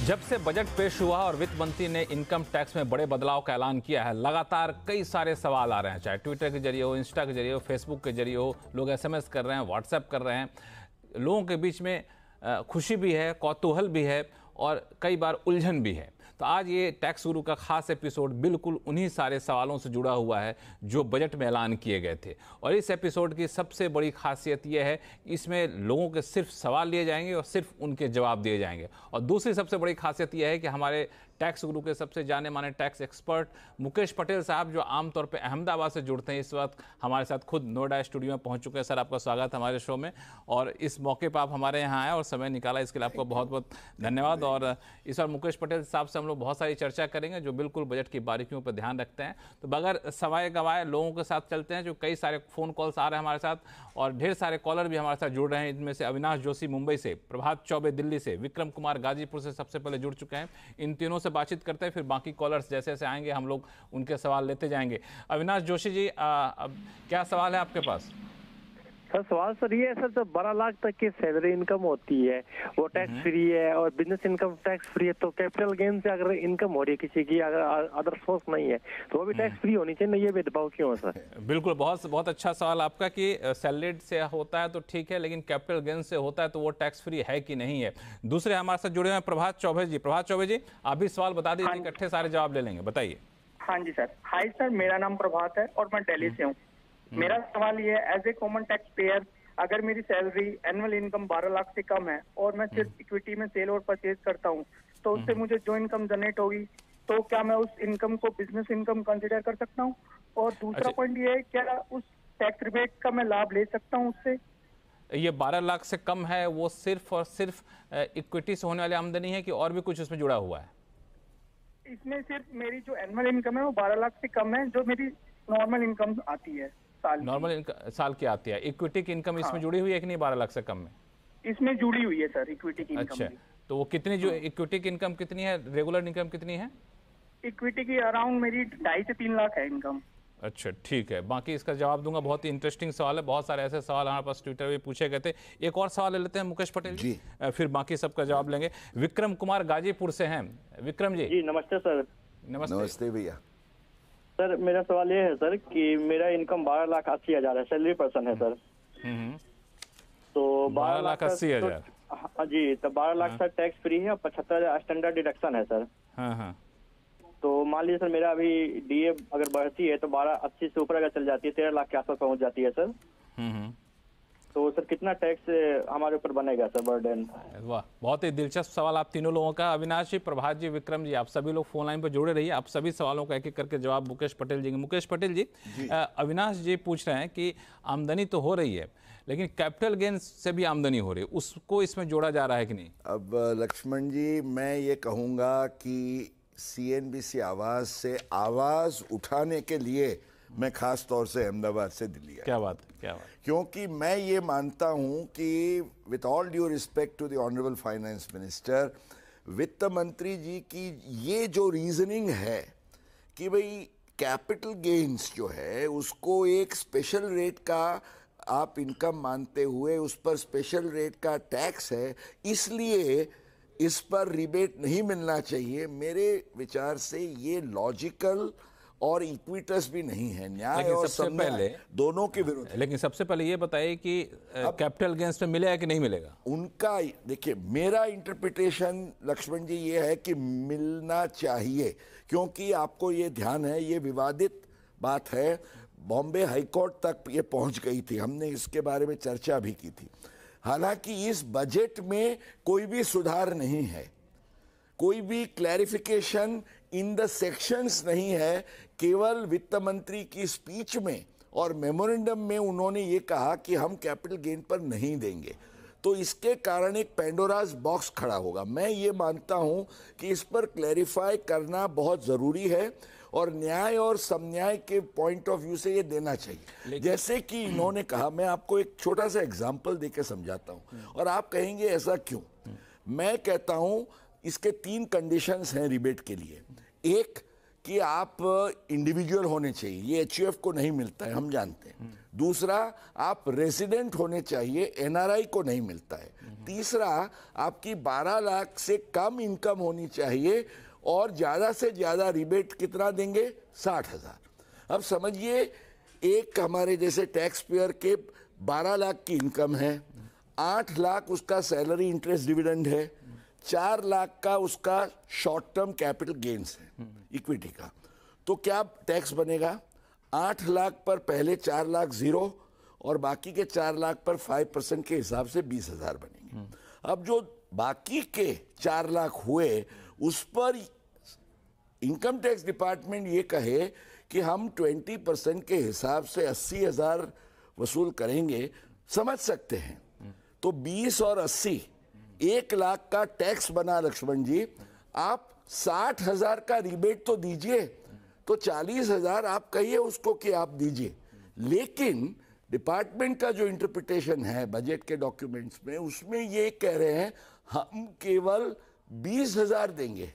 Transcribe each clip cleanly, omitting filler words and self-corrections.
जब से बजट पेश हुआ और वित्त मंत्री ने इनकम टैक्स में बड़े बदलाव का ऐलान किया है, लगातार कई सारे सवाल आ रहे हैं, चाहे ट्विटर के जरिए हो, इंस्टा के जरिए हो, फेसबुक के जरिए हो, लोग एसएमएस कर रहे हैं, व्हाट्सएप कर रहे हैं। लोगों के बीच में खुशी भी है, कौतूहल भी है और कई बार उलझन भी है। तो आज ये टैक्स गुरु का खास एपिसोड बिल्कुल उन्हीं सारे सवालों से जुड़ा हुआ है जो बजट में ऐलान किए गए थे। और इस एपिसोड की सबसे बड़ी खासियत यह है कि इसमें लोगों के सिर्फ सवाल लिए जाएंगे और सिर्फ उनके जवाब दिए जाएंगे। और दूसरी सबसे बड़ी खासियत यह है कि हमारे टैक्स गुरु के सबसे जाने माने टैक्स एक्सपर्ट मुकेश पटेल साहब, जो आमतौर पे अहमदाबाद से जुड़ते हैं, इस वक्त हमारे साथ खुद नोएडा स्टूडियो में पहुंच चुके हैं। सर, आपका स्वागत है हमारे शो में और इस मौके पर आप हमारे यहाँ आए और समय निकाला, इसके लिए आपको बहुत बहुत धन्यवाद। और इस बार मुकेश पटेल साहब से हम लोग बहुत सारी चर्चा करेंगे जो बिल्कुल बजट की बारीकियों पर ध्यान रखते हैं। तो बगैर सवाए गवाए लोगों के साथ चलते हैं, जो कई सारे फ़ोन कॉल्स आ रहे हैं हमारे साथ और ढेर सारे कॉलर भी हमारे साथ जुड़ रहे हैं। इनमें से अविनाश जोशी मुंबई से, प्रभात चौबे दिल्ली से, विक्रम कुमार गाजीपुर से सबसे पहले जुड़ चुके हैं। इन तीनों से बातचीत करते हैं, फिर बाकी कॉलर्स जैसे जैसे आएंगे हम लोग उनके सवाल लेते जाएंगे। अविनाश जोशी जी, क्या सवाल है आपके पास? सर, सवाल सर ये है सर, जब 12 लाख तक की सैलरी इनकम होती है वो टैक्स फ्री है और बिजनेस इनकम टैक्स फ्री है, तो कैपिटल गेन से अगर इनकम हो रही है किसी की, अगर अदर सोर्स नहीं है तो वो भी टैक्स फ्री होनी चाहिए। ये भेदभाव क्यों है सर? बिल्कुल, बहुत बहुत अच्छा सवाल आपका कि सैलरीड से होता है तो ठीक है, लेकिन कैपिटल गेन से होता है तो वो टैक्स फ्री है कि नहीं है। दूसरे हमारे साथ जुड़े हुए हैं प्रभात चौबे जी। प्रभात चौबे जी, आप भी सवाल बता दीजिए, इकट्ठे सारे जवाब ले लेंगे, बताइए। हाँ जी सर। हाय सर, मेरा नाम प्रभात है और मैं दिल्ली से हूँ। मेरा सवाल ये है, as a common tax payer, अगर मेरी सैलरी एनुअल इनकम 12 लाख से कम है और मैं सिर्फ इक्विटी में सेल और परचेज करता हूँ, तो उससे मुझे जो इनकम जनरेट होगी तो क्या मैं उस इनकम को बिजनेस इनकम कंसिडर कर सकता हूँ? और दूसरा पॉइंट ये है, क्या उस टैक्स रिबेट का मैं लाभ ले सकता हूँ उससे? ये 12 लाख से कम है, वो सिर्फ और सिर्फ इक्विटी से होने वाली आमदनी है कि और भी कुछ उसमें जुड़ा हुआ है? इसमें सिर्फ मेरी जो एनुअल इनकम है वो 12 लाख से कम है, जो मेरी नॉर्मल इनकम आती है नॉर्मल साल की आती है। इक्विटी की इनकम इसमें जुड़ी हुई है कि नहीं 12 लाख से कम में? इसमें जुड़ी हुई है सर, इक्विटी की इनकम। अच्छा, तो वो कितनी, जो इक्विटी की इनकम कितनी है, रेगुलर इनकम कितनी है? इक्विटी की अराउंड मेरी 2.5 से 3 लाख है इनकम। अच्छा, ठीक है, बाकी इसका जवाब दूंगा। बहुत ही इंटरेस्टिंग सवाल है, बहुत सारे ऐसे सवाल हमारे पास ट्विटर पे पूछे गए थे। एक और सवाल ले लेते हैं मुकेश पटेल जी, फिर बाकी सबका जवाब लेंगे। विक्रम कुमार गाजीपुर से हैं। विक्रम जी। नमस्ते सर। नमस्ते भैया। सर, मेरा सवाल ये है सर कि मेरा इनकम 12,80,000 है, सैलरी पर्सन है सर। तो 12,80,000। हाँ जी, तो 12 लाख सर टैक्स फ्री है और 75,000 स्टैंडर्ड डिडक्शन है सर। हाँ। तो मान लीजिए सर, मेरा अभी डीए अगर बढ़ती है तो 12,80 से ऊपर अगर चल जाती है, 13 लाख के आसपास पहुंच जाती है सर। तो सर कितना टैक्स हमारे ऊपर बनेगा सर, बर्डन? वाह, बहुत ही दिलचस्प सवाल आप तीनों लोगों का। अविनाश जी, प्रभात जी, विक्रम जी, आप सभी लोग फोन लाइन पर जुड़े रहिए। आप सभी सवालों का एक एक करके जवाब मुकेश पटेल जी। मुकेश पटेल जी, अविनाश जी पूछ रहे हैं कि आमदनी तो हो रही है लेकिन कैपिटल गेन से भी आमदनी हो रही है, उसको इसमें जोड़ा जा रहा है कि नहीं? अब लक्ष्मण जी, मैं ये कहूँगा कि CNBC आवाज़ से आवाज़ उठाने के लिए मैं खास तौर से अहमदाबाद से दिल्ली आया। क्या बात, क्योंकि मैं ये मानता हूँ कि with all due respect to the honourable finance minister, वित्त मंत्री जी की ये जो रीजनिंग है कि भाई कैपिटल गेन्स जो है उसको एक स्पेशल रेट का आप इनकम मानते हुए उस पर स्पेशल रेट का टैक्स है, इसलिए इस पर रिबेट नहीं मिलना चाहिए। मेरे विचार से ये लॉजिकल और इक्विटस भी नहीं है, न्याय और पहले दोनों के विरुद्ध। लेकिन सबसे पहले ये बताइए कि कैपिटल गेन्स पे मिलेगा कि नहीं मिलेगा? उनका देखिए, मेरा इंटरप्रिटेशन लक्ष्मण जी ये है कि मिलना चाहिए, क्योंकि आपको ये ध्यान है, ये विवादित बात है, बॉम्बे हाईकोर्ट तक ये पहुंच गई थी, हमने इसके बारे में चर्चा भी की थी। हालांकि इस बजट में कोई भी सुधार नहीं है, कोई भी क्लैरिफिकेशन इन द सेक्शंस नहीं है, केवल वित्त मंत्री की स्पीच में और मेमोरेंडम में उन्होंने ये कहा कि हम कैपिटल गेन पर नहीं देंगे। तो इसके कारण एक पेंडोराज बॉक्स खड़ा होगा। मैं ये मानता हूँ कि इस पर क्लैरिफाई करना बहुत ज़रूरी है और न्याय और समन्याय के पॉइंट ऑफ व्यू से ये देना चाहिए। जैसे कि इन्होंने कहा, मैं आपको एक छोटा सा एग्जाम्पल देके समझाता हूँ और आप कहेंगे ऐसा क्यों। मैं कहता हूँ इसके 3 कंडीशंस हैं रिबेट के लिए। एक कि आप इंडिविजुअल होने चाहिए, ये HUF को नहीं मिलता है, हम जानते हैं। दूसरा, आप रेजिडेंट होने चाहिए, NRI को नहीं मिलता है। तीसरा, आपकी 12 लाख से कम इनकम होनी चाहिए और ज्यादा से ज्यादा रिबेट कितना देंगे? 60,000। अब समझिए, एक हमारे जैसे टैक्स पेयर के 12 लाख की इनकम है, 8 लाख उसका सैलरी इंटरेस्ट डिविडेंड है, 4 लाख का उसका शॉर्ट टर्म कैपिटल गेन्स है इक्विटी का, तो क्या टैक्स बनेगा? 8 लाख पर पहले 4 लाख जीरो और बाकी के 4 लाख पर 5% के हिसाब से 20,000 बनेंगे। अब जो बाकी के 4 लाख हुए उस पर इनकम टैक्स डिपार्टमेंट ये कहे कि हम 20% के हिसाब से 80,000 वसूल करेंगे, समझ सकते हैं। तो 20 और 80 1 लाख का टैक्स बना लक्ष्मण जी। आप 60,000 का रिबेट तो दीजिए, तो 40,000 आप कहिए उसको कि आप दीजिए। लेकिन डिपार्टमेंट का जो इंटरप्रिटेशन है बजट के डॉक्यूमेंट्स में, उसमें ये कह रहे हैं हम केवल 20,000 देंगे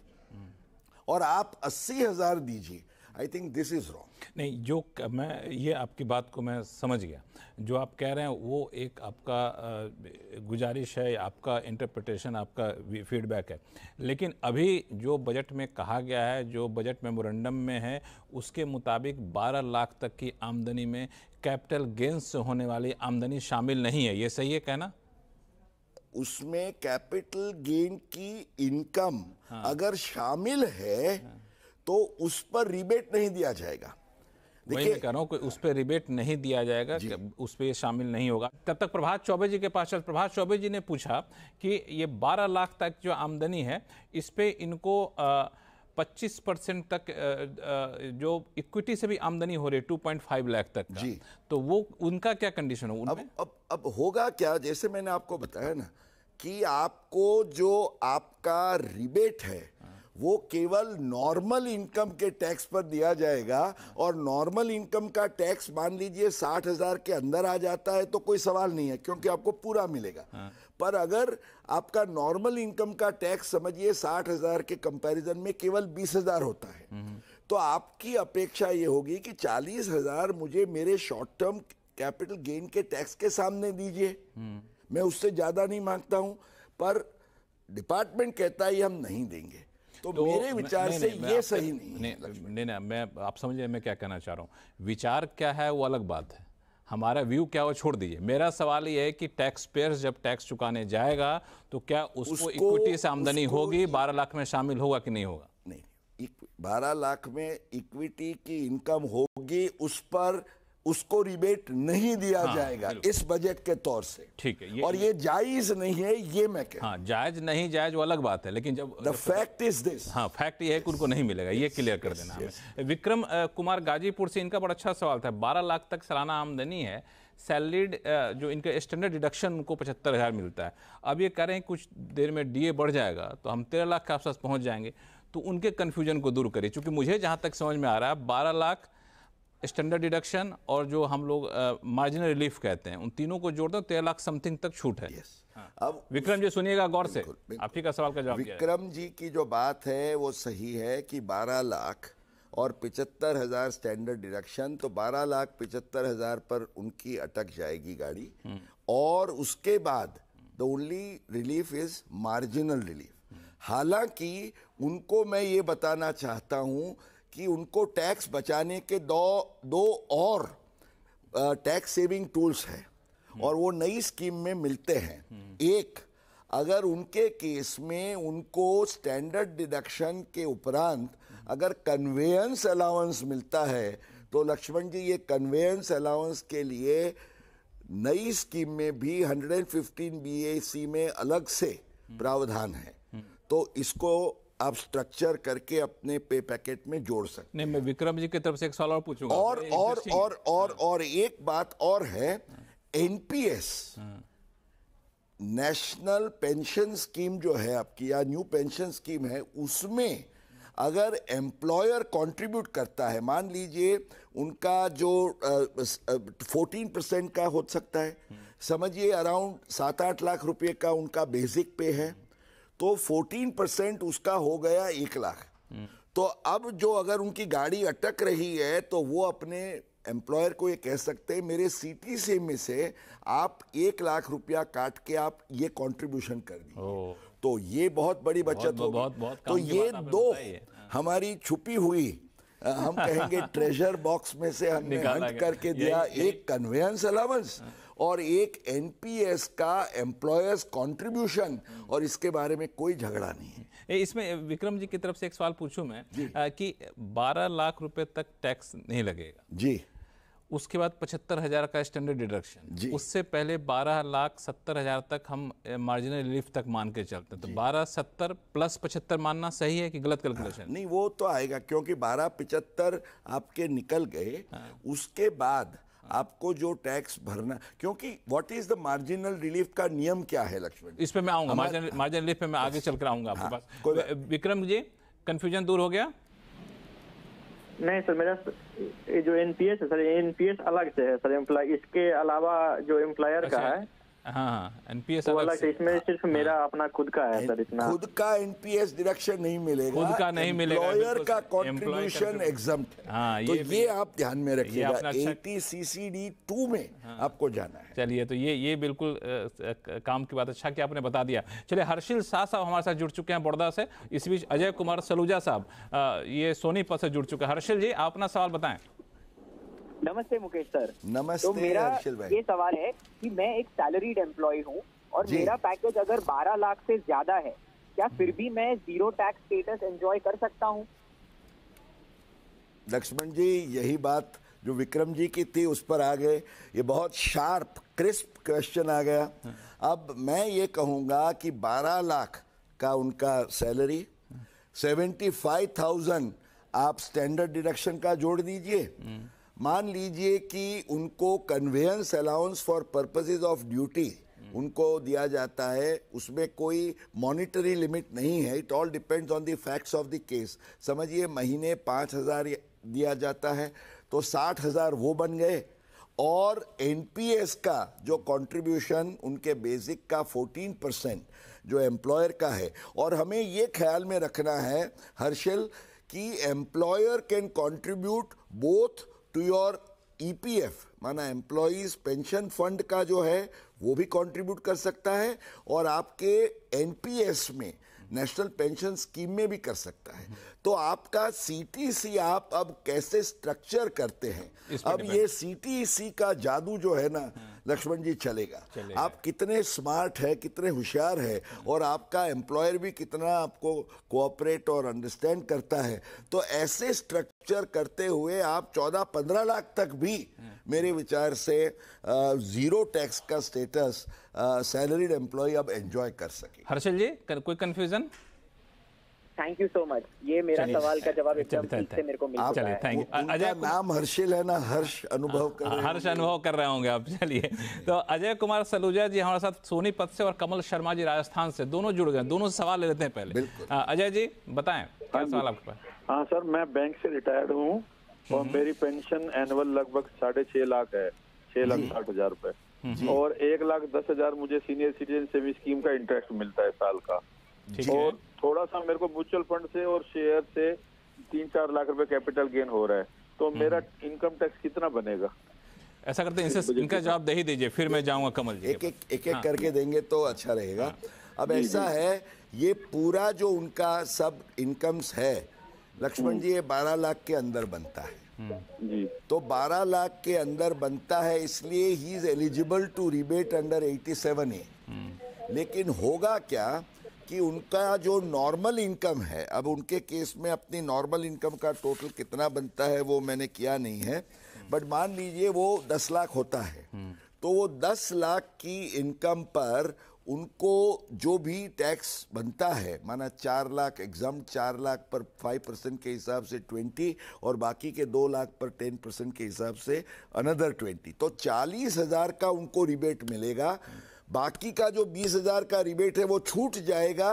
और आप 80,000 दीजिए। I think this is wrong. नहीं, जो मैं ये आपकी बात को मैं समझ गया, जो आप कह रहे हैं वो एक आपका गुजारिश है, आपका इंटरप्रिटेशन, आपका फीडबैक है। लेकिन अभी जो बजट में कहा गया है, जो बजट मेमोरेंडम में है, उसके मुताबिक 12 लाख तक की आमदनी में कैपिटल गेंस से होने वाली आमदनी शामिल नहीं है। ये सही है कहना? उसमें कैपिटल गेन की इनकम अगर शामिल है तो उस पर रिबेट नहीं दिया जाएगा। वही मैं कह रहा हूँ कि उस पर रिबेट नहीं दिया जाएगा, उस पर शामिल नहीं होगा। तब तक प्रभात चौबे जी के पास चल। प्रभात चौबे जी ने पूछा कि ये 12 लाख तक जो आमदनी है, इस पे इनको 25% तक जो इक्विटी से भी आमदनी हो रही है 2.5 लाख तक का, तो वो उनका क्या कंडीशन हो? अब होगा क्या, जैसे मैंने आपको बताया ना कि आपको जो आपका रिबेट है वो केवल नॉर्मल इनकम के टैक्स पर दिया जाएगा, और नॉर्मल इनकम का टैक्स मान लीजिए 60,000 के अंदर आ जाता है तो कोई सवाल नहीं है क्योंकि आपको पूरा मिलेगा। पर अगर आपका नॉर्मल इनकम का टैक्स समझिए 60,000 के कंपैरिजन में केवल 20,000 होता है, तो आपकी अपेक्षा ये होगी कि 40,000 मुझे मेरे शॉर्ट टर्म कैपिटल गेन के टैक्स के सामने दीजिए, मैं उससे ज्यादा नहीं मांगता हूं। पर डिपार्टमेंट कहता है ये हम नहीं देंगे, तो मेरे विचार से ये सही नहीं है। नहीं, मैं आप समझिए मैं क्या कहना चाह रहा हूँ। विचार क्या है वो अलग बात है, हमारा व्यू क्या वो छोड़ दीजिए। मेरा सवाल ये है कि टैक्स पेयर्स जब टैक्स चुकाने जाएगा तो क्या उसको इक्विटी से आमदनी होगी, 12 लाख में शामिल होगा कि नहीं होगा? नहीं, 12 लाख में इक्विटी की इनकम होगी, उस पर उसको रिबेट नहीं दिया जाएगा इस बजट के तौर से। ठीक है, और ये जायज नहीं है, ये मैं कह रहा हूं। जायज नहीं जायज वो अलग बात है, लेकिन जब the fact is this, fact ये है कि उनको नहीं मिलेगा, ये क्लियर कर देना हमें। विक्रम कुमार गाजीपुर से, इनका बड़ा अच्छा सवाल था। 12 लाख तक सालाना आमदनी है, सैलरीड जो इनका स्टैंडर्ड डिडक्शन उनको 75,000 मिलता है। अब ये कह रहे हैं कुछ देर में डीए बढ़ जाएगा तो हम 13 लाख के आसपास पहुंच जाएंगे, तो उनके कन्फ्यूजन को दूर करिए। क्योंकि मुझे जहां तक समझ में आ रहा है 12 लाख स्टैंडर्ड डिडक्शन और जो हम लोग मार्जिनल रिलीफ कहते हैं, उन तीनों को जोड़ दो 13 लाख समथिंग तक छूट है। अब विक्रम जी सुनिएगा गौर से, आप ही का सवाल का जवाब। विक्रम जी की जो बात है वो सही है कि 12 लाख और 75,000 स्टैंडर्ड डिडक्शन, तो 12 लाख 75,000 पर उनकी अटक जाएगी गाड़ी, और उसके बाद the only relief is marginal relief. हालांकि उनको मैं ये बताना चाहता हूं कि उनको टैक्स बचाने के दो और टैक्स सेविंग टूल्स हैं और वो नई स्कीम में मिलते हैं। एक, अगर उनके केस में उनको स्टैंडर्ड डिडक्शन के उपरांत अगर कन्वेयंस अलाउंस मिलता है, तो लक्ष्मण जी ये कन्वेयंस अलाउंस के लिए नई स्कीम में भी 115 BAC में अलग से प्रावधान है, तो इसको आप स्ट्रक्चर करके अपने पे पैकेट में जोड़ सकते हैं। नहीं, मैं विक्रम जी की तरफ से एक सवाल और पूछूंगा। और एक बात और है, एनपीएस नेशनल पेंशन स्कीम जो है आपकी, या न्यू पेंशन स्कीम है, उसमें अगर एम्प्लॉयर कंट्रीब्यूट करता है, मान लीजिए उनका जो 14% का हो सकता है, समझिए अराउंड 7-8 लाख रुपए का उनका बेसिक पे है, तो 14% उसका हो गया 1 लाख। तो अब जो अगर उनकी गाड़ी अटक रही है तो वो अपने एम्प्लॉयर को ये कह सकते हैं मेरे सीटीसी में से आप 1 लाख रुपया काट के आप ये कंट्रीब्यूशन कर दीजिए, तो ये बहुत बड़ी बचत होगी। तो ये दो हमारी छुपी हुई हम कहेंगे ट्रेजर बॉक्स में से हमने हंट करके दिया, एक कन्वेंस अलाउंस और एक एनपीएस का एम्प्लॉयर्स कंट्रीब्यूशन, और इसके बारे में कोई झगड़ा नहीं है। इसमें विक्रम जी की तरफ से एक सवाल पूछूं मैं कि 12 लाख रुपए तक टैक्स नहीं लगेगा जी, उसके बाद 75,000 का स्टैंडर्ड डिडक्शन, उससे पहले 12,70,000 तक हम मार्जिनल रिलीफ तक मान के चलते हैं, तो 12,70 प्लस 75 मानना सही है कि गलत कैलकुलेशन? नहीं, वो तो आएगा क्योंकि 12,75 आपके निकल गए, उसके बाद आपको जो टैक्स भरना, क्योंकि what is the marginal relief का नियम क्या है लक्ष्मण? इस पे मैं आऊंगा, मार्जिनल रिलीफ पे मैं आगे चल कर आऊंगा आपके पास। विक्रम जी, कंफ्यूजन दूर हो गया? नहीं सर, मेरा ये जो एनपीएस है सर, एनपीएस अलग से है सर, एम्प्लॉय इसके अलावा जो एम्प्लॉयर का है, हाँ एनपीएस वो अलग से, इसमें सिर्फ मेरा अपना खुद का है सर। इतना खुद का एनपीएस डिडक्शन नहीं मिलेगा, खुद का नहीं मिलेगा, एम्प्लॉयर का कंट्रीब्यूशन एग्जम्प्ट है। हाँ, तो ये आप ध्यान में रखिएगा, 80CCD 2 में आपको जाना है। चलिए, तो ये बिल्कुल काम की बात, अच्छा कि आपने बता दिया। चलिए, हर्षिल शाह साहब हमारे साथ जुड़ चुके हैं बड़ौदा से। इस बीच अजय कुमार सलूजा साहब ये सोनीपत से जुड़ चुके हैं। हर्षिल जी, आप अपना सवाल बताएं। नमस्ते मुकेश सर। नमस्ते। तो मेरा हर्षिल भाई, ये सवाल है कि मैं एक सैलरीड एम्प्लॉय हूँ और मेरा पैकेज अगर 12 लाख से ज्यादा है, क्या फिर भी मैं 0 टैक्स स्टेटस एंजॉय कर सकता हूँ? लक्ष्मण जी, यही बात जो विक्रम जी की थी उस पर आ गए। ये बहुत शार्प क्रिस्प क्वेश्चन आ गया। अब मैं ये कहूँगा कि 12 लाख का उनका सैलरी, 75,000 आप स्टैंडर्ड डिडक्शन का जोड़ दीजिए। मान लीजिए कि उनको conveyance allowance for purposes of duty उनको दिया जाता है, उसमें कोई मॉनिटरी लिमिट नहीं है, it all depends on the facts of the case. समझिए महीने 5,000 दिया जाता है तो 60,000 वो बन गए, और एनपीएस का जो कंट्रीब्यूशन उनके बेसिक का 14% जो एम्प्लॉयर का है। और हमें ये ख्याल में रखना है हर्षिल कि employer can contribute both to your EPF, माना एम्प्लॉयज पेंशन फंड का जो है वो भी कंट्रीब्यूट कर सकता है, और आपके एनपीएस में नेशनल पेंशन स्कीम में भी कर सकता है। तो आपका सीटीसी आप अब कैसे स्ट्रक्चर करते हैं, अब ये सीटीसी का जादू जो है ना लक्ष्मण जी चलेगा। आप कितने स्मार्ट है, कितने होशियार है, और आपका एम्प्लॉयर भी कितना आपको कोऑपरेट और अंडरस्टैंड करता है, तो ऐसे स्ट्रक्चर करते हुए आप 14-15 लाख तक भी मेरे विचार से 0 टैक्स का स्टेटस सैलरीड एम्प्लॉय अब एंजॉय कर सके। हर्षिल जी, कोई confusion? Thank you so much, ये मेरा सवाल का जवाब एकदम ठीक से मेरे को मिल चुका है। Thank you. अजय नाम हर्षिल है ना, हर्ष अनुभव कर रहे हैं। हर्ष अनुभव कर रहे होंगे आप। चलिए, तो अजय कुमार सलूजा जी हमारे साथ सोनीपत से, और कमल शर्मा जी राजस्थान से, दोनों जुड़ गए। दोनों से सवाल ले लेते हैं पहले। अजय जी बताएं, क्या सवाल आपके पास? हाँ सर, मैं बैंक से रिटायर्ड हूँ और मेरी पेंशन एनुअल लगभग 6.5 लाख है, 6,60,000 रुपए, और 1,10,000 मुझे सीनियर सिटीजन सेविंग स्कीम का इंटरेस्ट मिलता है साल का। और थोड़ा सा मेरे को म्यूचुअल फंड से और शेयर से 3-4 लाख रुपए कैपिटल गेन हो रहा है, तो मेरा इनकम टैक्स कितना बनेगा? ऐसा करते हैं, इनका जवाब दे ही दीजिए, फिर मैं जाऊंगा कमल जी। एक करके देंगे तो अच्छा रहेगा। अब ऐसा है, ये पूरा जो उनका सब इनकम्स है लक्ष्मण जी, ये 12 लाख के अंदर बनता है जी। तो 12 लाख के अंदर बनता है, इसलिए he is eligible to rebate under 87A। लेकिन होगा क्या कि उनका जो नॉर्मल इनकम है, अब उनके केस में अपनी नॉर्मल इनकम का टोटल कितना बनता है वो मैंने किया नहीं है, बट मान लीजिए वो 10 लाख होता है, तो वो 10 लाख की इनकम पर उनको जो भी टैक्स बनता है, माना 4 लाख एग्जाम, 4 लाख पर 5% के हिसाब से 20, और बाकी के 2 लाख पर 10% के हिसाब से अनदर 20, तो 40,000 का उनको रिबेट मिलेगा। बाकी का जो 20,000 का रिबेट है वो छूट जाएगा,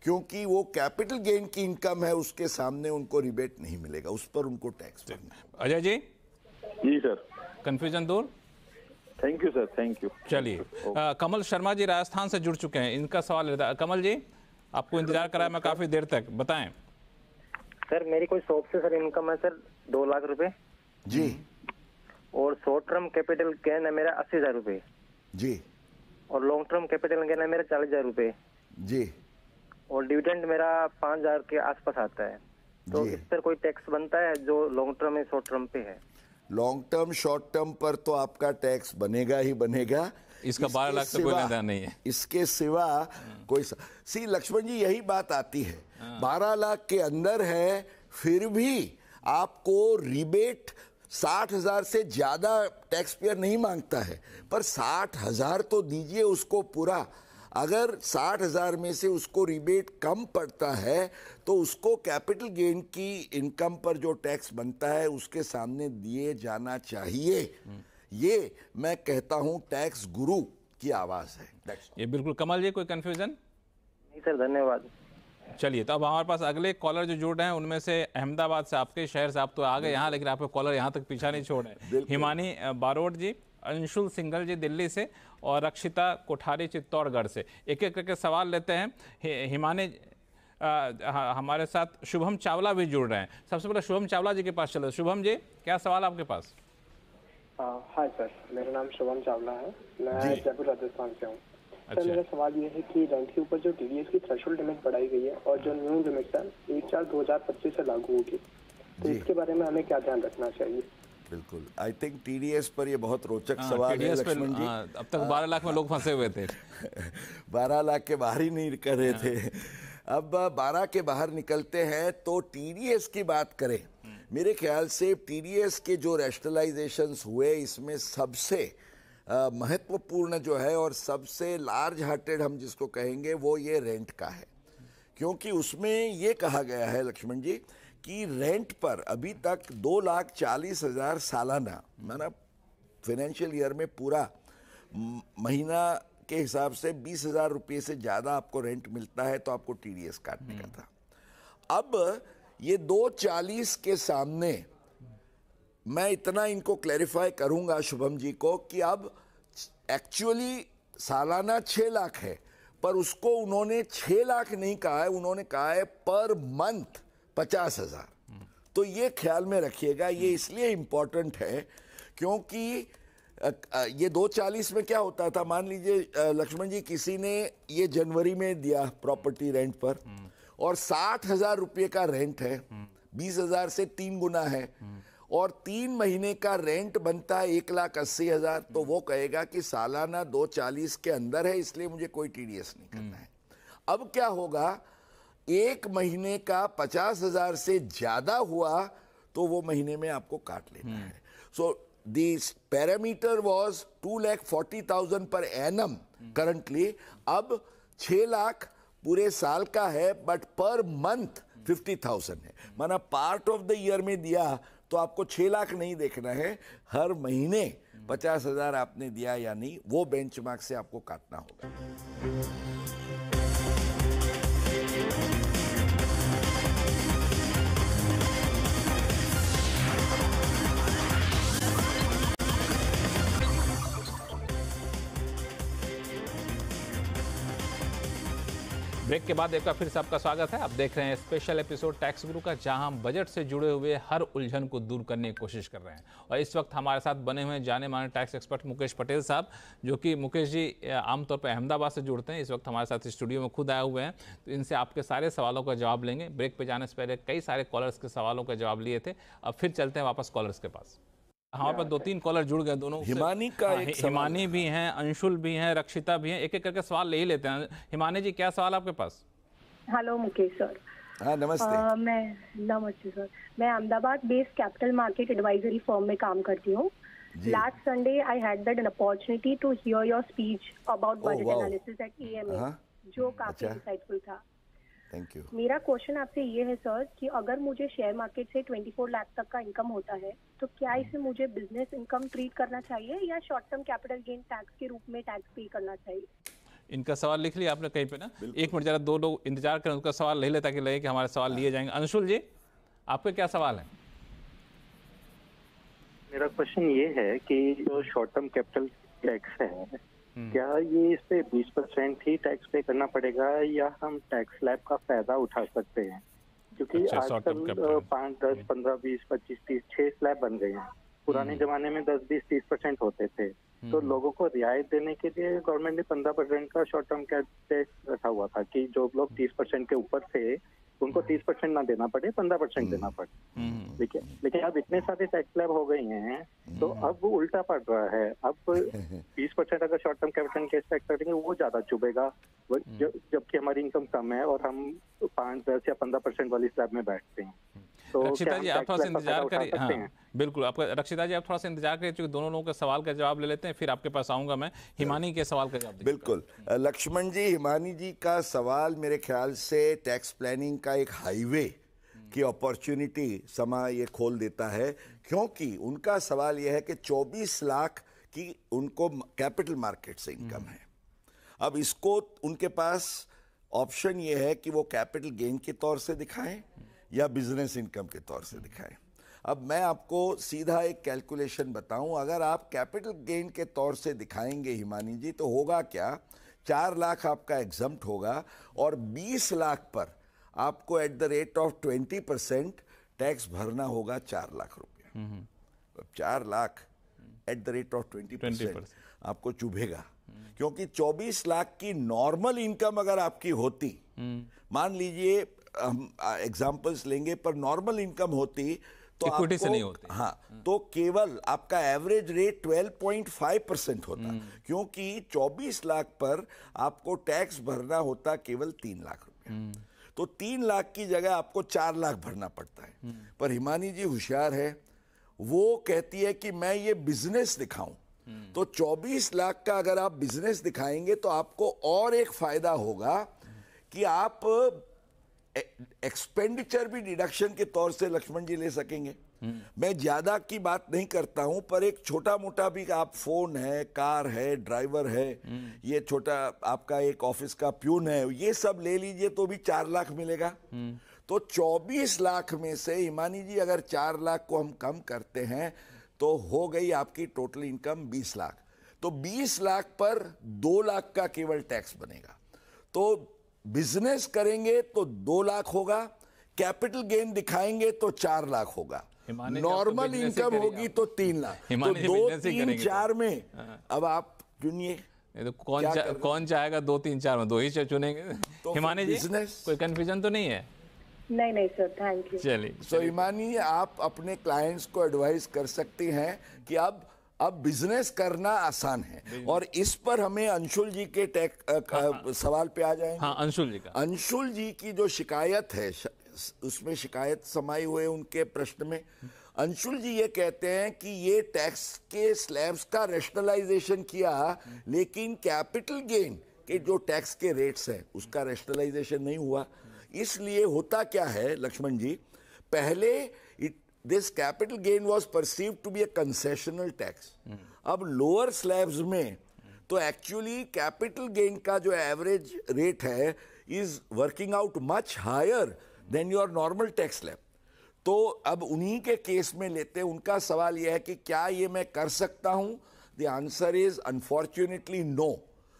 क्योंकि वो कैपिटल गेन की इनकम है, उसके सामने उनको रिबेट नहीं मिलेगा, उस पर उनको टैक्स भरना है। अजय जी? जी सर। कंफ्यूजन दूर? Thank you sir, thank you. चलिए, कमल शर्मा जी राजस्थान से जुड़ चुके हैं, इनका सवाल लेता है। कमल जी, आपको इंतजार कराया मैं काफी देर तक, बताएं। सर मेरी कोई शॉप से सर इनकम है सर 2 लाख रुपए जी। और शॉर्ट टर्म कैपिटल गेन है मेरा 80,000 रुपये जी और लॉन्ग टर्म कैपिटल गेन है मेरा 40,000 रुपये जी और डिविडेंड मेरा 5,000 के आसपास आता है। तो जी। इस पर कोई टैक्स बनता है जो लॉन्ग टर्म या शॉर्ट टर्म पे है? लॉन्ग टर्म शॉर्ट टर्म पर तो आपका टैक्स बनेगा ही बनेगा। इसका 12 लाख से कोई लेना नहीं है। इसके सिवा कोई सी लक्ष्मण जी यही बात आती है, 12 लाख के अंदर है फिर भी आपको रिबेट 60,000 से ज्यादा टैक्स पेयर नहीं मांगता है, पर 60,000 तो दीजिए उसको पूरा। अगर 60,000 में से उसको रिबेट कम पड़ता है तो उसको कैपिटल गेन की इनकम पर जो टैक्स बनता है उसके सामने दिए जाना चाहिए। ये मैं कहता हूं टैक्स गुरु की आवाज है। ये बिल्कुल। कमल जी कोई कंफ्यूजन? नहीं सर, धन्यवाद। चलिए, तो अब हमारे पास अगले कॉलर जो जुड़ रहे हैं उनमें से अहमदाबाद से, आपके शहर से आप तो आ गए यहाँ, लेकिन आपके कॉलर यहाँ तक पीछा नहीं छोड़ रहे। हिमानी बारोट जी, अंशुल सिंघल जी दिल्ली से और रक्षिता कोठारी चित्तौड़गढ़ से। एक एक करके सवाल लेते हैं। हिमानी हमारे साथ शुभम चावला भी जुड़ रहे हैं। सबसे पहले शुभम चावला जी के पास चलो। शुभम जी, क्या सवाल आपके पास? हाय सर, मेरा नाम शुभम चावला है, मैं जयपुर राजस्थान से हूँ। सर मेरा सवाल ये है कि रेंट के ऊपर जो टीडीएस की थ्रेशोल्ड लिमिट बढ़ाई गई है और जो न्यू लिमिट है 1/4/2025 से लागू होगी, तो इसके बारे में हमें क्या ध्यान रखना चाहिए? बिल्कुल, आई थिंक टीडीएस पर ये बहुत रोचक सवाल है लक्ष्मण जी। अब तक 12 लाख में लोग फंसे हुए थे। 12 लाख के बाहर ही नहीं कर रहे थे। अब 12 के बाहर निकलते हैं तो टीडीएस की बात करें, मेरे ख्याल से टीडीएस के जो रैशनलाइजेशंस हुए इसमें सबसे महत्वपूर्ण जो है और सबसे लार्ज हार्टेड हम जिसको कहेंगे वो ये रेंट का है। क्योंकि उसमें ये कहा गया है लक्ष्मण जी कि रेंट पर अभी तक 2,40,000 सालाना, मतलब फाइनेंशियल ईयर में पूरा महीना के हिसाब से 20,000 रुपये से ज़्यादा आपको रेंट मिलता है तो आपको टीडीएस काटने का था। अब ये 2,40 के सामने मैं इतना इनको क्लैरिफाई करूंगा शुभम जी को कि अब एक्चुअली सालाना 6 लाख है, पर उसको उन्होंने 6 लाख नहीं कहा है, उन्होंने कहा है पर मंथ 50,000। तो ये ख्याल में रखिएगा, ये इसलिए इंपॉर्टेंट है क्योंकि ये 2,40 में क्या होता था, मान लीजिए लक्ष्मण जी किसी ने ये जनवरी में दिया प्रॉपर्टी रेंट पर और 60,000 रुपये का रेंट है, 20,000 से 3 गुना है और 3 महीने का रेंट बनता है 1,80,000, तो वो कहेगा कि सालाना 2,40 के अंदर है इसलिए मुझे कोई टीडीएस नहीं करना है। अब क्या होगा, 1 महीने का 50,000 से ज्यादा हुआ तो वो महीने में आपको काट लेना है। So this parameter was 2,40,000 per annum currently, अब 6 लाख पूरे साल का है बट पर मंथ 50,000 है। माना पार्ट ऑफ द ईयर में दिया तो आपको 6 लाख नहीं देखना है, हर महीने 50,000 आपने दिया या नहीं वो बेंचमार्क से आपको काटना होगा। ब्रेक के बाद एक बार फिर से आपका स्वागत है। आप देख रहे हैं स्पेशल एपिसोड टैक्स गुरु का, जहां हम बजट से जुड़े हुए हर उलझन को दूर करने की कोशिश कर रहे हैं। और इस वक्त हमारे साथ बने हुए जाने माने टैक्स एक्सपर्ट मुकेश पटेल साहब, जो कि मुकेश जी आमतौर पर अहमदाबाद से जुड़ते हैं, इस वक्त हमारे साथ स्टूडियो में खुद आए हुए हैं। तो इनसे आपके सारे सवालों का जवाब लेंगे। ब्रेक पर जाने से पहले कई सारे कॉलर्स के सवालों का जवाब लिए थे, अब फिर चलते हैं वापस कॉलर्स के पास। हमारे पास 2-3 कॉलर जुड़ गए दोनों। हिमानी का एक हिमानी भी हैं, अंशुल भी हैं, रक्षिता भी हैं। एक एक करके सवाल ले ही लेते हैं। हिमानी जी, क्या सवाल आपके पास? Hello Mukesh sir. हाँ नमस्ते। नमस्ते सर, मैं Ahmedabad based capital market advisory firm में काम करती हूँ। Last Sunday I had that an opportunity to hear your speech about budget analysis at EMA, जो काफी इंसाइटफुल था। Thank you. मेरा क्वेश्चन आपसे ये है सर कि अगर मुझे शेयर मार्केट से 24 लाख तक का इनकम होता है तो क्या इसे मुझे बिजनेस इनकम ट्रीट करना चाहिए या short term capital gain tax के रूप में टैक्स पे करना चाहिए? इनका सवाल लिख लिया आपने कहीं पे ना? 1 मिनट जरा 2 लोग इंतजार करें, उसका सवाल ले ले ताकि लगे कि हमारे सवाल लिए जाएंगे। अंशुल जी, आपके क्या सवाल है? मेरा क्वेश्चन ये है कि जो शॉर्ट टर्म कैपिटल टैक्स है, क्या ये इस पे 20% ही टैक्स पे करना पड़ेगा या हम टैक्स स्लैब का फायदा उठा सकते हैं? क्योंकि आजकल 5, 10, 15, 20, 25, 30 6 स्लैब बन गए हैं, पुराने जमाने में 10, 20, 30% होते थे। तो लोगों को रियायत देने के लिए गवर्नमेंट ने 15% का शॉर्ट टर्म टैक्स रखा हुआ था कि जो लोग 30% के ऊपर थे उनको 30% ना देना पड़े, 15% देना पड़े। लेकिन अब इतने सारे टैक्स स्लैब हो गए हैं तो अब उल्टा पड़ रहा है। अब 20% अगर short term capital case tax करेंगे वो ज्यादा चुभेगा, जबकि हमारी इनकम कम है और हम 5, 10 या 15% वाली स्लैब में बैठते हैं। तो रक्षिता जी आप थोड़ा सा इंतजार करिए। हाँ बिल्कुल, आपका रक्षिता जी आप थोड़ा सा इंतजार करिए, क्योंकि दोनों लोगों के सवाल का जवाब ले लेते हैं, फिर आपके पास आऊंगा मैं। हिमानी के सवाल का जवाब दीजिए। बिल्कुल लक्ष्मण जी, हिमानी जी का सवाल मेरे ख्याल से टैक्स प्लानिंग का एक हाईवे की अपॉर्चुनिटी समा ये खोल देता है, क्योंकि उनका सवाल यह है कि 24 लाख की उनको कैपिटल मार्केट से इनकम है। अब इसको उनके पास ऑप्शन ये है कि वो कैपिटल गेन के तौर से दिखाएं या बिजनेस इनकम के तौर से दिखाएं। अब मैं आपको सीधा एक कैलकुलेशन बताऊं, अगर आप कैपिटल गेन के तौर से दिखाएंगे हिमानी जी तो होगा क्या, 4 लाख आपका एग्जम्प्ट होगा और 20 लाख पर आपको at the rate of 20% tax भरना होगा 4 लाख रुपया। 4 lakh at the rate of 20% आपको चुभेगा, क्योंकि 24 लाख की नॉर्मल इनकम अगर आपकी होती, मान लीजिए हम एग्जांपल्स लेंगे, पर नॉर्मल इनकम होती तो इक्विटी से नहीं होती। हाँ, तो केवल आपका एवरेज रेट 12.5% होता, क्योंकि 24 लाख पर आपको टैक्स भरना होता केवल 3 लाख रुपया। तो 3 लाख की जगह आपको 4 लाख भरना पड़ता है। पर हिमानी जी होशियार है, वो कहती है कि मैं ये बिजनेस दिखाऊं, तो 24 लाख का अगर आप बिजनेस दिखाएंगे तो आपको और एक फायदा होगा कि आप एक्सपेंडिचर भी डिडक्शन के तौर से लक्ष्मण जी ले सकेंगे। मैं ज्यादा की बात नहीं करता हूं, पर एक छोटा मोटा भी, आप फोन है, कार है, ड्राइवर है, ये छोटा आपका एक ऑफिस का प्यून है, ये सब ले लीजिए तो भी 4 लाख मिलेगा। तो 24 लाख में से हिमानी जी अगर 4 लाख को हम कम करते हैं तो हो गई आपकी टोटल इनकम 20 लाख। तो 20 लाख पर 2 लाख का केवल टैक्स बनेगा। तो बिजनेस करेंगे तो 2 लाख होगा, कैपिटल गेन दिखाएंगे तो 4 लाख होगा, नॉर्मल इनकम होगी तो 3 लाख। तो 2, 3, 4 में अब आप चुनिए। तो कौन चाहेगा 2, 3, 4 में 2 ही चुनेंगे। तो हिमानी जी कोई कंफ्यूजन तो नहीं है? नहीं सर, थैंक यू। चलिए, सो हिमानी आप अपने क्लाइंट्स को एडवाइस कर सकती हैं कि अब बिजनेस करना आसान है। और इस पर हमें अंशुल जी के सवाल पे आ जाएंगे। हाँ, अंशुल जी का। अंशुल जी की जो शिकायत है, उसमें शिकायत समाई हुए उनके प्रश्न में अंशुल जी ये कहते हैं कि ये टैक्स के स्लैब्स का रैशनलाइजेशन किया, लेकिन कैपिटल गेन के जो टैक्स के रेट्स हैं उसका रैशनलाइजेशन नहीं हुआ। इसलिए होता क्या है लक्ष्मण जी, पहले this capital gain was perceived to be a concessional tax। अब लोअर स्लैब्स में तो एक्चुअली कैपिटल गेन का जो एवरेज रेट है is working out much higher than your normal tax slab. तो अब उन्हीं के केस में लेते हैं, उनका सवाल यह है कि क्या ये मैं कर सकता हूं? The answer is unfortunately no.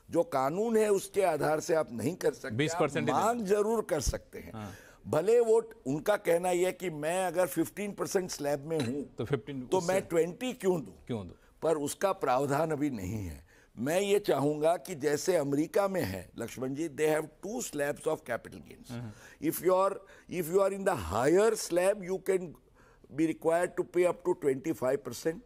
जो कानून है उसके आधार से आप नहीं कर सकते, 20% मांग जरूर कर सकते हैं। हाँ। भले वो उनका कहना यह है कि मैं अगर 15% स्लैब में हूं तो 15 तो मैं 20 क्यों दूं, पर उसका प्रावधान अभी नहीं है। मैं ये चाहूंगा कि जैसे अमेरिका में है Laxman ji, they have 2 slabs of capital gains. If you are in the higher slab you can be required to pay up to 25%।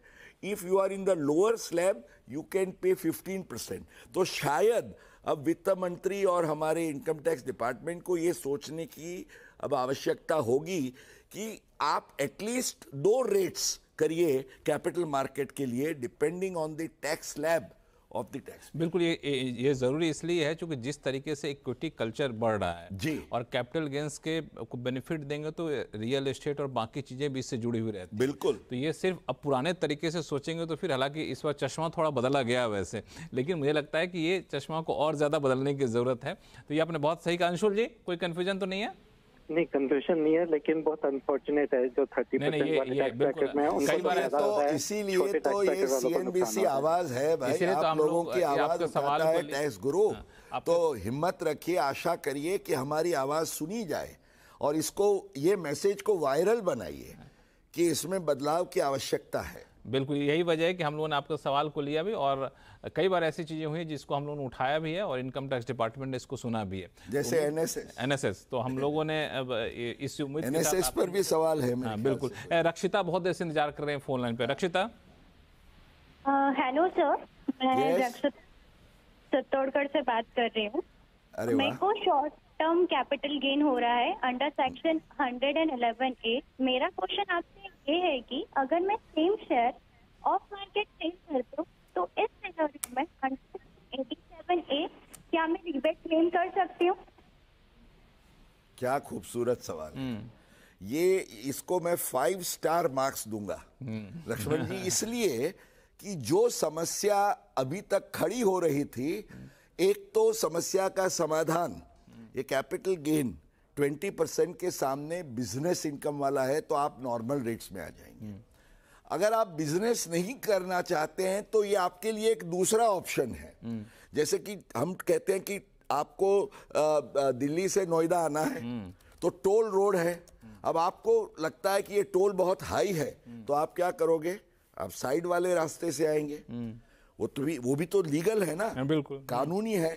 If you are in the lower slab you can pay 15%। तो शायद अब वित्त मंत्री और हमारे income tax department को ये सोचने की अब आवश्यकता होगी कि आप एटलीस्ट 2 रेट्स करिए कैपिटल मार्केट के लिए, depending on the tax slab of the tax. बिल्कुल, ये जरूरी इसलिए है क्योंकि जिस तरीके से इक्विटी कल्चर बढ़ रहा है जी, और कैपिटल गेन्स के को बेनिफिट देंगे तो रियल एस्टेट और बाकी चीजें भी इससे जुड़ी हुई रहती हैं। बिल्कुल, तो ये सिर्फ अब पुराने तरीके से सोचेंगे तो फिर, हालांकि इस बार चश्मा थोड़ा बदला गया वैसे, लेकिन मुझे लगता है कि ये चश्मा को और ज्यादा बदलने की जरूरत है। तो ये आपने बहुत सही कहा अंशुल जी, कोई कंफ्यूजन तो नहीं है? नहीं, कंफ्यूजन नहीं है, लेकिन बहुत अनफॉर्चुनेट है जो 30% वाले टैक्स ब्रैकेट में उनको तो इसीलिए तो ये CNBC आवाज है भाई, आप लोगों की आवाज उठाता है टैक्स गुरु। तो हिम्मत रखिए, आशा करिए कि हमारी आवाज सुनी जाए और इसको, ये मैसेज को वायरल बनाइए कि इसमें बदलाव की आवश्यकता है। बिल्कुल यही वजह है कि हम लोगों ने आपके सवाल को लिया भी, और कई बार ऐसी चीज़ें हुई जिसको हम लोगों ने उठाया भी है और इनकम टैक्स डिपार्टमेंट ने इसको सुना भी है, जैसे एनएसएस। तो हम लोगों ने अब इस उम्मीद एनएसएस पर भी सवाल है। हाँ बिल्कुल। रक्षिता बहुत देर से इंतजार कर रहे हैं फोन लाइन पे। रक्षिता। हेलो सर, मैं रक्षिता चित्तौड़गढ़ से बात कर रही हूँ। मेरे को शॉर्ट टर्म कैपिटल गेन हो रहा है अंडर सेक्शन 111A। मेरा क्वेश्चन आपसे ये है कि अगर मैं same share of market sell करती हूँ तो इस सिनेरियो में 187A क्या मैं रिबेट क्लेम कर सकती हूँ? क्या खूबसूरत सवाल है ये। इसको मैं 5 स्टार मार्क्स दूंगा लक्ष्मण जी, इसलिए कि जो समस्या अभी तक खड़ी हो रही थी, एक तो समस्या का समाधान, ये कैपिटल गेन 20% के सामने बिजनेस इनकम वाला है तो आप नॉर्मल रेट्स में आ जाएंगे। अगर आप बिजनेस नहीं करना चाहते हैं तो ये आपके लिए एक दूसरा ऑप्शन है। जैसे कि हम कहते हैं कि आपको दिल्ली से नोएडा आना है तो टोल रोड है। अब आपको लगता है कि ये टोल बहुत हाई है तो आप क्या करोगे, आप साइड वाले रास्ते से आएंगे। वो भी तो लीगल है ना, बिल्कुल कानूनी है।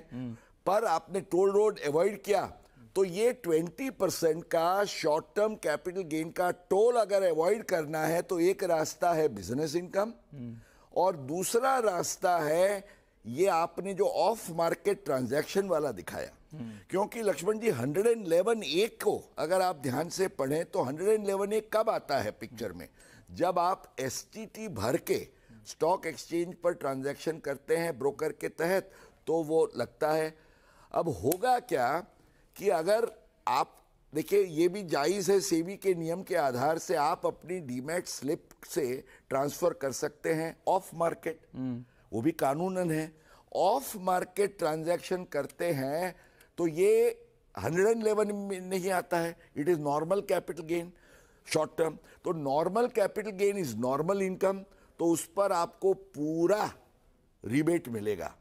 पर आपने टोल रोड अवॉइड किया तो ये 20% का शॉर्ट टर्म कैपिटल गेन का टोल अगर अवॉइड करना है तो एक रास्ता है बिजनेस इनकम और दूसरा रास्ता है ये आपने जो ऑफ मार्केट ट्रांजैक्शन वाला दिखाया। क्योंकि लक्ष्मण जी 111A को अगर आप ध्यान से पढ़ें तो 111A कब आता है पिक्चर में, जब आप STT भर के स्टॉक एक्सचेंज पर ट्रांजैक्शन करते हैं ब्रोकर के तहत, तो वो लगता है। अब होगा क्या कि अगर आप देखिए, ये भी जायज़ है, सेबी के नियम के आधार से आप अपनी डीमैट स्लिप से ट्रांसफर कर सकते हैं ऑफ मार्केट, वो भी कानूनन है। ऑफ मार्केट ट्रांजैक्शन करते हैं तो ये 111 में नहीं आता है, it is normal capital gain short term. तो normal capital gain is normal income, तो उस पर आपको पूरा रिबेट मिलेगा।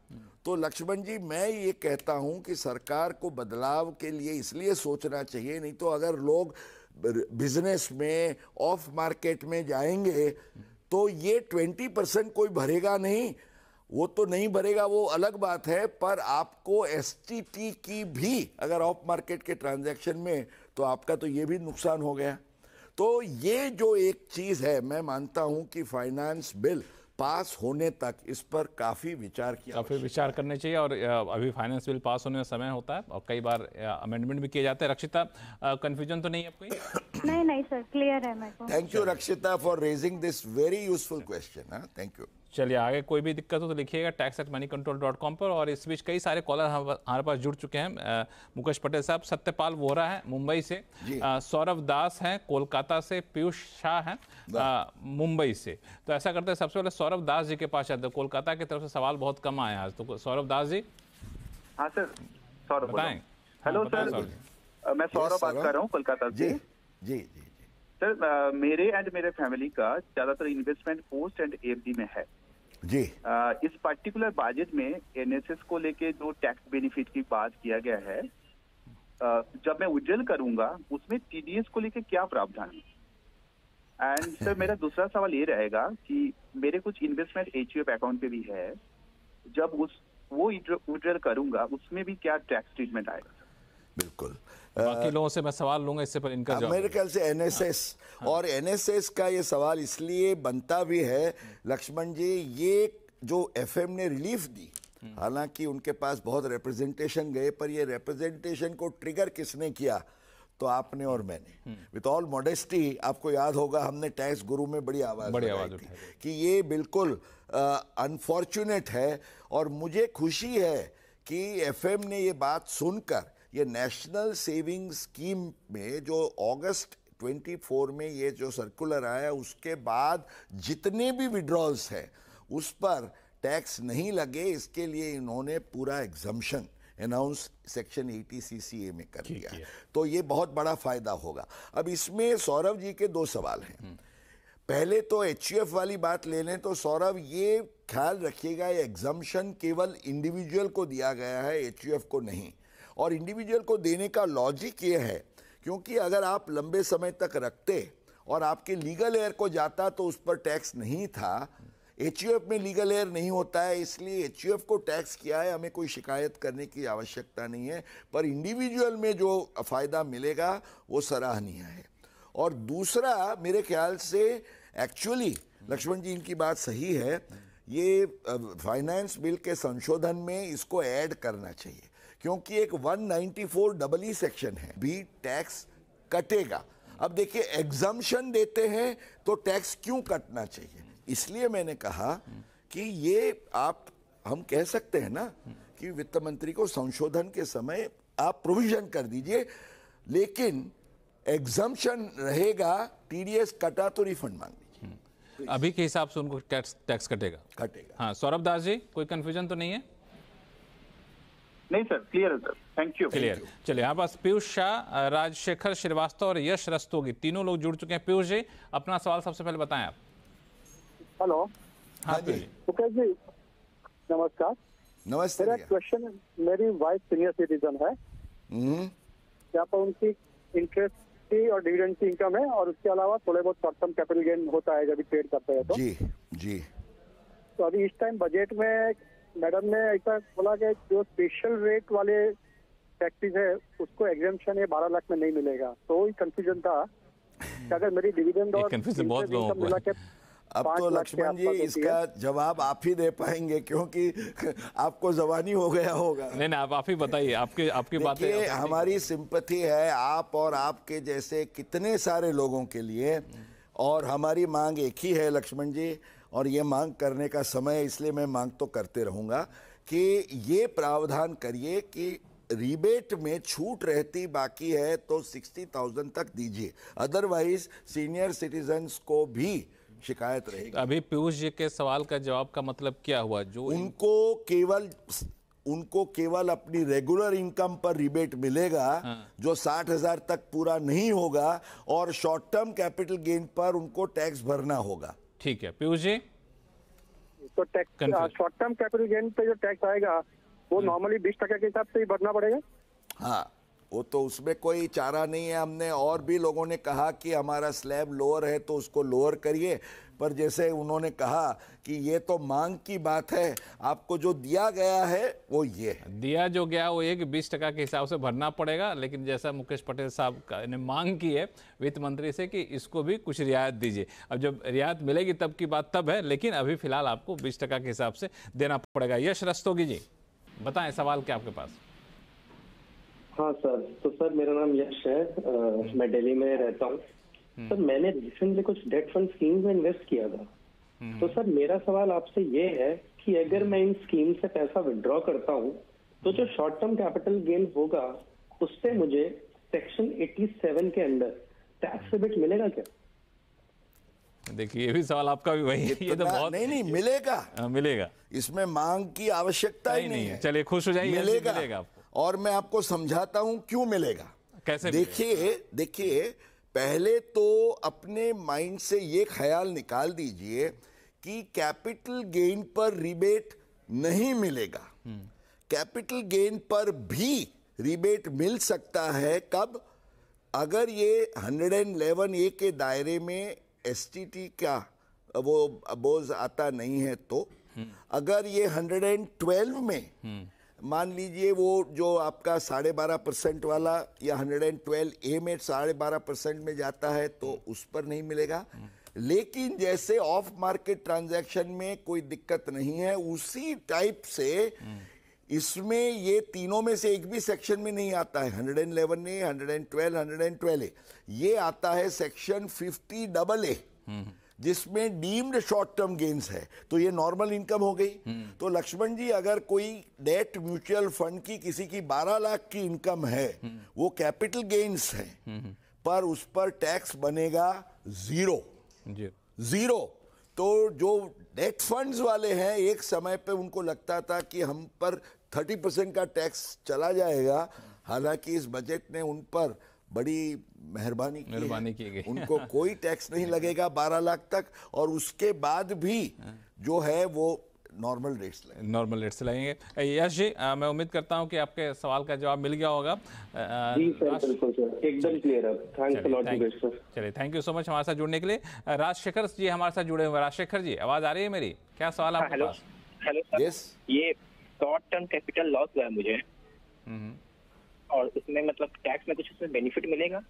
तो लक्ष्मण जी मैं ये कहता हूं कि सरकार को बदलाव के लिए इसलिए सोचना चाहिए, नहीं तो अगर लोग बिजनेस में ऑफ मार्केट में जाएंगे तो ये 20% कोई भरेगा नहीं, वो तो नहीं भरेगा, वो अलग बात है। पर आपको STT की भी अगर ऑफ मार्केट के ट्रांजैक्शन में, तो आपका तो ये भी नुकसान हो गया। तो ये जो एक चीज़ है, मैं मानता हूं कि फाइनेंस बिल पास होने तक इस पर काफ़ी विचार करने चाहिए। और अभी फाइनेंस बिल पास होने में समय होता है और कई बार अमेंडमेंट भी किए जाते हैं। रक्षिता, कंफ्यूजन तो नहीं है आपको? नहीं सर, क्लियर है मेरे को। थैंक यू रक्षिता for raising this very useful question. Thank you. चलिए आगे कोई भी दिक्कत हो तो लिखिएगा tax@moneycontrol.com पर। और इस बीच कई सारे कॉलर हमारे पास जुड़ चुके हैं। मुकेश पटेल साहब, सत्यपाल वोरा है मुंबई से, सौरभ दास हैं कोलकाता से, पीयूष शाह हैं मुंबई से। तो ऐसा करते हैं सबसे पहले सौरभ दास जी के पास आते हैं। कोलकाता की तरफ से सवाल बहुत कम आए आज, तो सौरभ दास जी। हाँ सर, सौरभ बताएं। हेलो सर, मैं सौरभ बात कर रहा हूँ कोलकाता से। जी सर, मेरे एंड मेरे फैमिली का ज्यादातर इन्वेस्टमेंट पोस्ट एंड FD में है जी। इस पर्टिकुलर बजट में NSS को लेके जो टैक्स बेनिफिट की बात किया गया है, जब मैं विड्रॉल करूंगा उसमें TDS को लेके क्या प्रावधान है? एंड सर मेरा दूसरा सवाल ये रहेगा कि मेरे कुछ इन्वेस्टमेंट HUF अकाउंट पे भी है, जब वो विड्रॉल करूंगा उसमें भी क्या टैक्स ट्रीटमेंट आएगा? बिल्कुल, बाकी लोगों से मैं सवाल लूंगा इससे पर इनका जवाब। मेरे ख्याल से NSS और NSS का ये सवाल इसलिए बनता भी है लक्ष्मण जी, ये जो FM ने रिलीफ दी, हालांकि उनके पास बहुत रिप्रेजेंटेशन गए, पर ये रिप्रेजेंटेशन को ट्रिगर किसने किया? तो आपने और मैंने। विथ ऑल मॉडेस्टी, आपको याद होगा हमने टैक्स गुरु में बड़ी आवाज उठाई थी कि ये बिल्कुल अनफॉर्चुनेट है। और मुझे खुशी है कि FM ने ये बात सुनकर ये नेशनल सेविंग स्कीम में जो अगस्त 24 में ये जो सर्कुलर आया, उसके बाद जितने भी विड्रॉल्स हैं उस पर टैक्स नहीं लगे, इसके लिए इन्होंने पूरा एग्जम्पशन अनाउंस सेक्शन 80 CCA में कर दिया है। तो ये बहुत बड़ा फायदा होगा। अब इसमें सौरभ जी के 2 सवाल हैं। पहले तो HUF वाली बात ले लें तो सौरभ ये ख्याल रखिएगा, ये एग्जम्पशन केवल इंडिविजुअल को दिया गया है, HUF को नहीं। और इंडिविजुअल को देने का लॉजिक ये है क्योंकि अगर आप लंबे समय तक रखते और आपके लीगल एयर को जाता तो उस पर टैक्स नहीं था। एचयूएफ में लीगल एयर नहीं होता है, इसलिए एचयूएफ को टैक्स किया है, हमें कोई शिकायत करने की आवश्यकता नहीं है। पर इंडिविजुअल में जो फ़ायदा मिलेगा वो सराहनीय है। और दूसरा, मेरे ख्याल से एक्चुअली लक्ष्मण जी इनकी बात सही है, ये फाइनेंस बिल के संशोधन में इसको ऐड करना चाहिए, क्योंकि एक 194 सेक्शन है, भी टैक्स कटेगा। अब देखिए, एग्जम्पशन देते हैं तो टैक्स क्यों कटना चाहिए, इसलिए मैंने कहा कि ये हम कह सकते हैं ना कि वित्त मंत्री को संशोधन के समय आप प्रोविजन कर दीजिए, लेकिन एग्जम्पशन रहेगा, टीडीएस कटा तो रिफंड मांग लीजिए। अभी के हिसाब से उनको टैक्स कटेगा। कटेगा। हाँ, सौरभ दास जी, कोई कंफ्यूजन तो नहीं है? नहीं सर, क्लियर है सर, थैंक यू। क्लियर। चलिए, यहाँ पास पीयूष शाह, राजशेखर श्रीवास्तव और यश रस्तोगी, तीनों लोग जुड़ चुके हैं। पीयूष जी, अपना सवाल सबसे पहले बताएं आप। हेलो। हाँ जी, मुकेश जी नमस्कार। नमस्ते। मेरा क्वेश्चन है, मेरी वाइफ सीनियर सिटीजन है, यहाँ पर उनकी इंटरेस्ट की और डिविडेंड की इनकम है, और उसके अलावा थोड़े बहुत शॉर्ट टर्म कैपिटल गेन होता है जब ट्रेड करते हैं तो। जी। तो अभी इस टाइम बजट में मैडम ने ऐसा बोला कि जो स्पेशल रेट वाले टैक्सेस है उसको एग्जेम्पशन 12 लाख में नहीं मिलेगा, तो वही कंफ्यूजन था कि अगर मेरी डिविडेंड और बहुत लोगों को मिला के अब तो लक्ष्मण जी इसका जवाब आप ही दे पाएंगे, क्योंकि आपको जवानी हो गया होगा। नहीं, आप ही बताइए, आपकी बातें। हमारी सिंपैथी है आप और आपके जैसे कितने सारे लोगों के लिए, और हमारी मांग एक ही है लक्ष्मण जी, और ये मांग करने का समय, इसलिए मैं मांग तो करते रहूँगा कि ये प्रावधान करिए कि रिबेट में छूट रहती बाकी है तो 60,000 तक दीजिए, अदरवाइज सीनियर सिटीजन्स को भी शिकायत रहेगी। अभी पीयूष जी के सवाल का जवाब का मतलब क्या हुआ? जो उनको केवल अपनी रेगुलर इनकम पर रिबेट मिलेगा, जो 60,000 तक पूरा नहीं होगा, और शॉर्ट टर्म कैपिटल गेन पर उनको टैक्स भरना होगा। ठीक है पीयूष जी। तो tax short term capital gain पे जो टैक्स आएगा वो नॉर्मली 20% के हिसाब से ही भरना पड़ेगा। हाँ, वो तो उसमें कोई चारा नहीं है। हमने और भी लोगों ने कहा कि हमारा स्लैब लोअर है तो उसको लोअर करिए, पर जैसे उन्होंने कहा कि ये तो मांग की बात है, आपको जो दिया गया है वो ये है। दिया जो गया वो 20% के हिसाब से भरना पड़ेगा, लेकिन जैसा मुकेश पटेल साहब ने मांग की है वित्त मंत्री से कि इसको भी कुछ रियायत दीजिए। अब जब रियायत मिलेगी तब की बात तब है, लेकिन अभी फिलहाल आपको 20% के हिसाब से देना पड़ेगा। यश रस्तोगी जी, बताएं सवाल क्या आपके पास? हाँ सर, तो सर मेरा नाम यश है, मैं दिल्ली में रहता हूँ। सर मैंने रिसेंटली कुछ डेट फंड स्कीम में इन्वेस्ट किया था। तो सर मेरा सवाल आपसे ये है कि अगर मैं इन स्कीम से पैसा विड्रॉ करता हूँ तो जो शॉर्ट टर्म कैपिटल गेन होगा उससे मुझे सेक्शन 87 के अंदर टैक्स रिबेट मिलेगा क्या? देखिए, ये भी सवाल आपका भी वही है। ये तो बहुत नहीं मिलेगा। मिलेगा, इसमें मांग की आवश्यकता ही नहीं है। चलिए खुश हो जाइए, मिलेगा आपको। और मैं आपको समझाता हूं क्यों मिलेगा। कैसे? देखिए पहले तो अपने माइंड से ये ख्याल निकाल दीजिए कि कैपिटल गेन पर रिबेट नहीं मिलेगा। कैपिटल गेन पर भी रिबेट मिल सकता है। कब? अगर ये 111A के दायरे में STT का वो बोझ आता नहीं है तो, अगर ये 112 में मान लीजिए वो जो आपका 12.5% वाला या 112A में 12.5% में जाता है तो उस पर नहीं मिलेगा। लेकिन जैसे ऑफ मार्केट ट्रांजैक्शन में कोई दिक्कत नहीं है, उसी टाइप से इसमें ये तीनों में से एक भी सेक्शन में नहीं आता है। 111A, 112, 112A, ये आता है सेक्शन 50AA, जिसमें डीम्ड शॉर्ट टर्म गेन्स है। तो ये नॉर्मल इनकम हो गई। तो लक्ष्मण जी, अगर कोई डेट म्यूचुअल फंड की किसी की 12 लाख की इनकम है, वो कैपिटल गेन्स है, पर उस पर टैक्स बनेगा जीरो। तो जो डेट फंड्स वाले हैं, एक समय पे उनको लगता था कि हम पर 30% का टैक्स चला जाएगा। हालांकि इस बजट ने उन पर बड़ी मेहरबानी की गई। उनको कोई टैक्स नहीं लगेगा 12 लाख तक, और उसके बाद भी जो है वो नॉर्मल रेट्स लगेंगे। नॉर्मल रेट से लगेंगे। यश जी, मैं उम्मीद करता हूं कि आपके सवाल का जवाब मिल गया होगा। जी सर, बिल्कुल सर, एकदम क्लियर है। Thanks a lot sir. चलिए, थैंक यू सो मच हमारे साथ जुड़ने के लिए। राजशेखर जी हमारे साथ जुड़े हुए। राजशेखर जी, आवाज आ रही है मेरी? क्या सवाल है आपके पास? Hello sir. यस। ये शॉर्ट टर्म कैपिटल लॉस हुआ है मुझे, और इसमें मतलब टैक्स में कुछ उसमें बेनिफिट मिलेगा?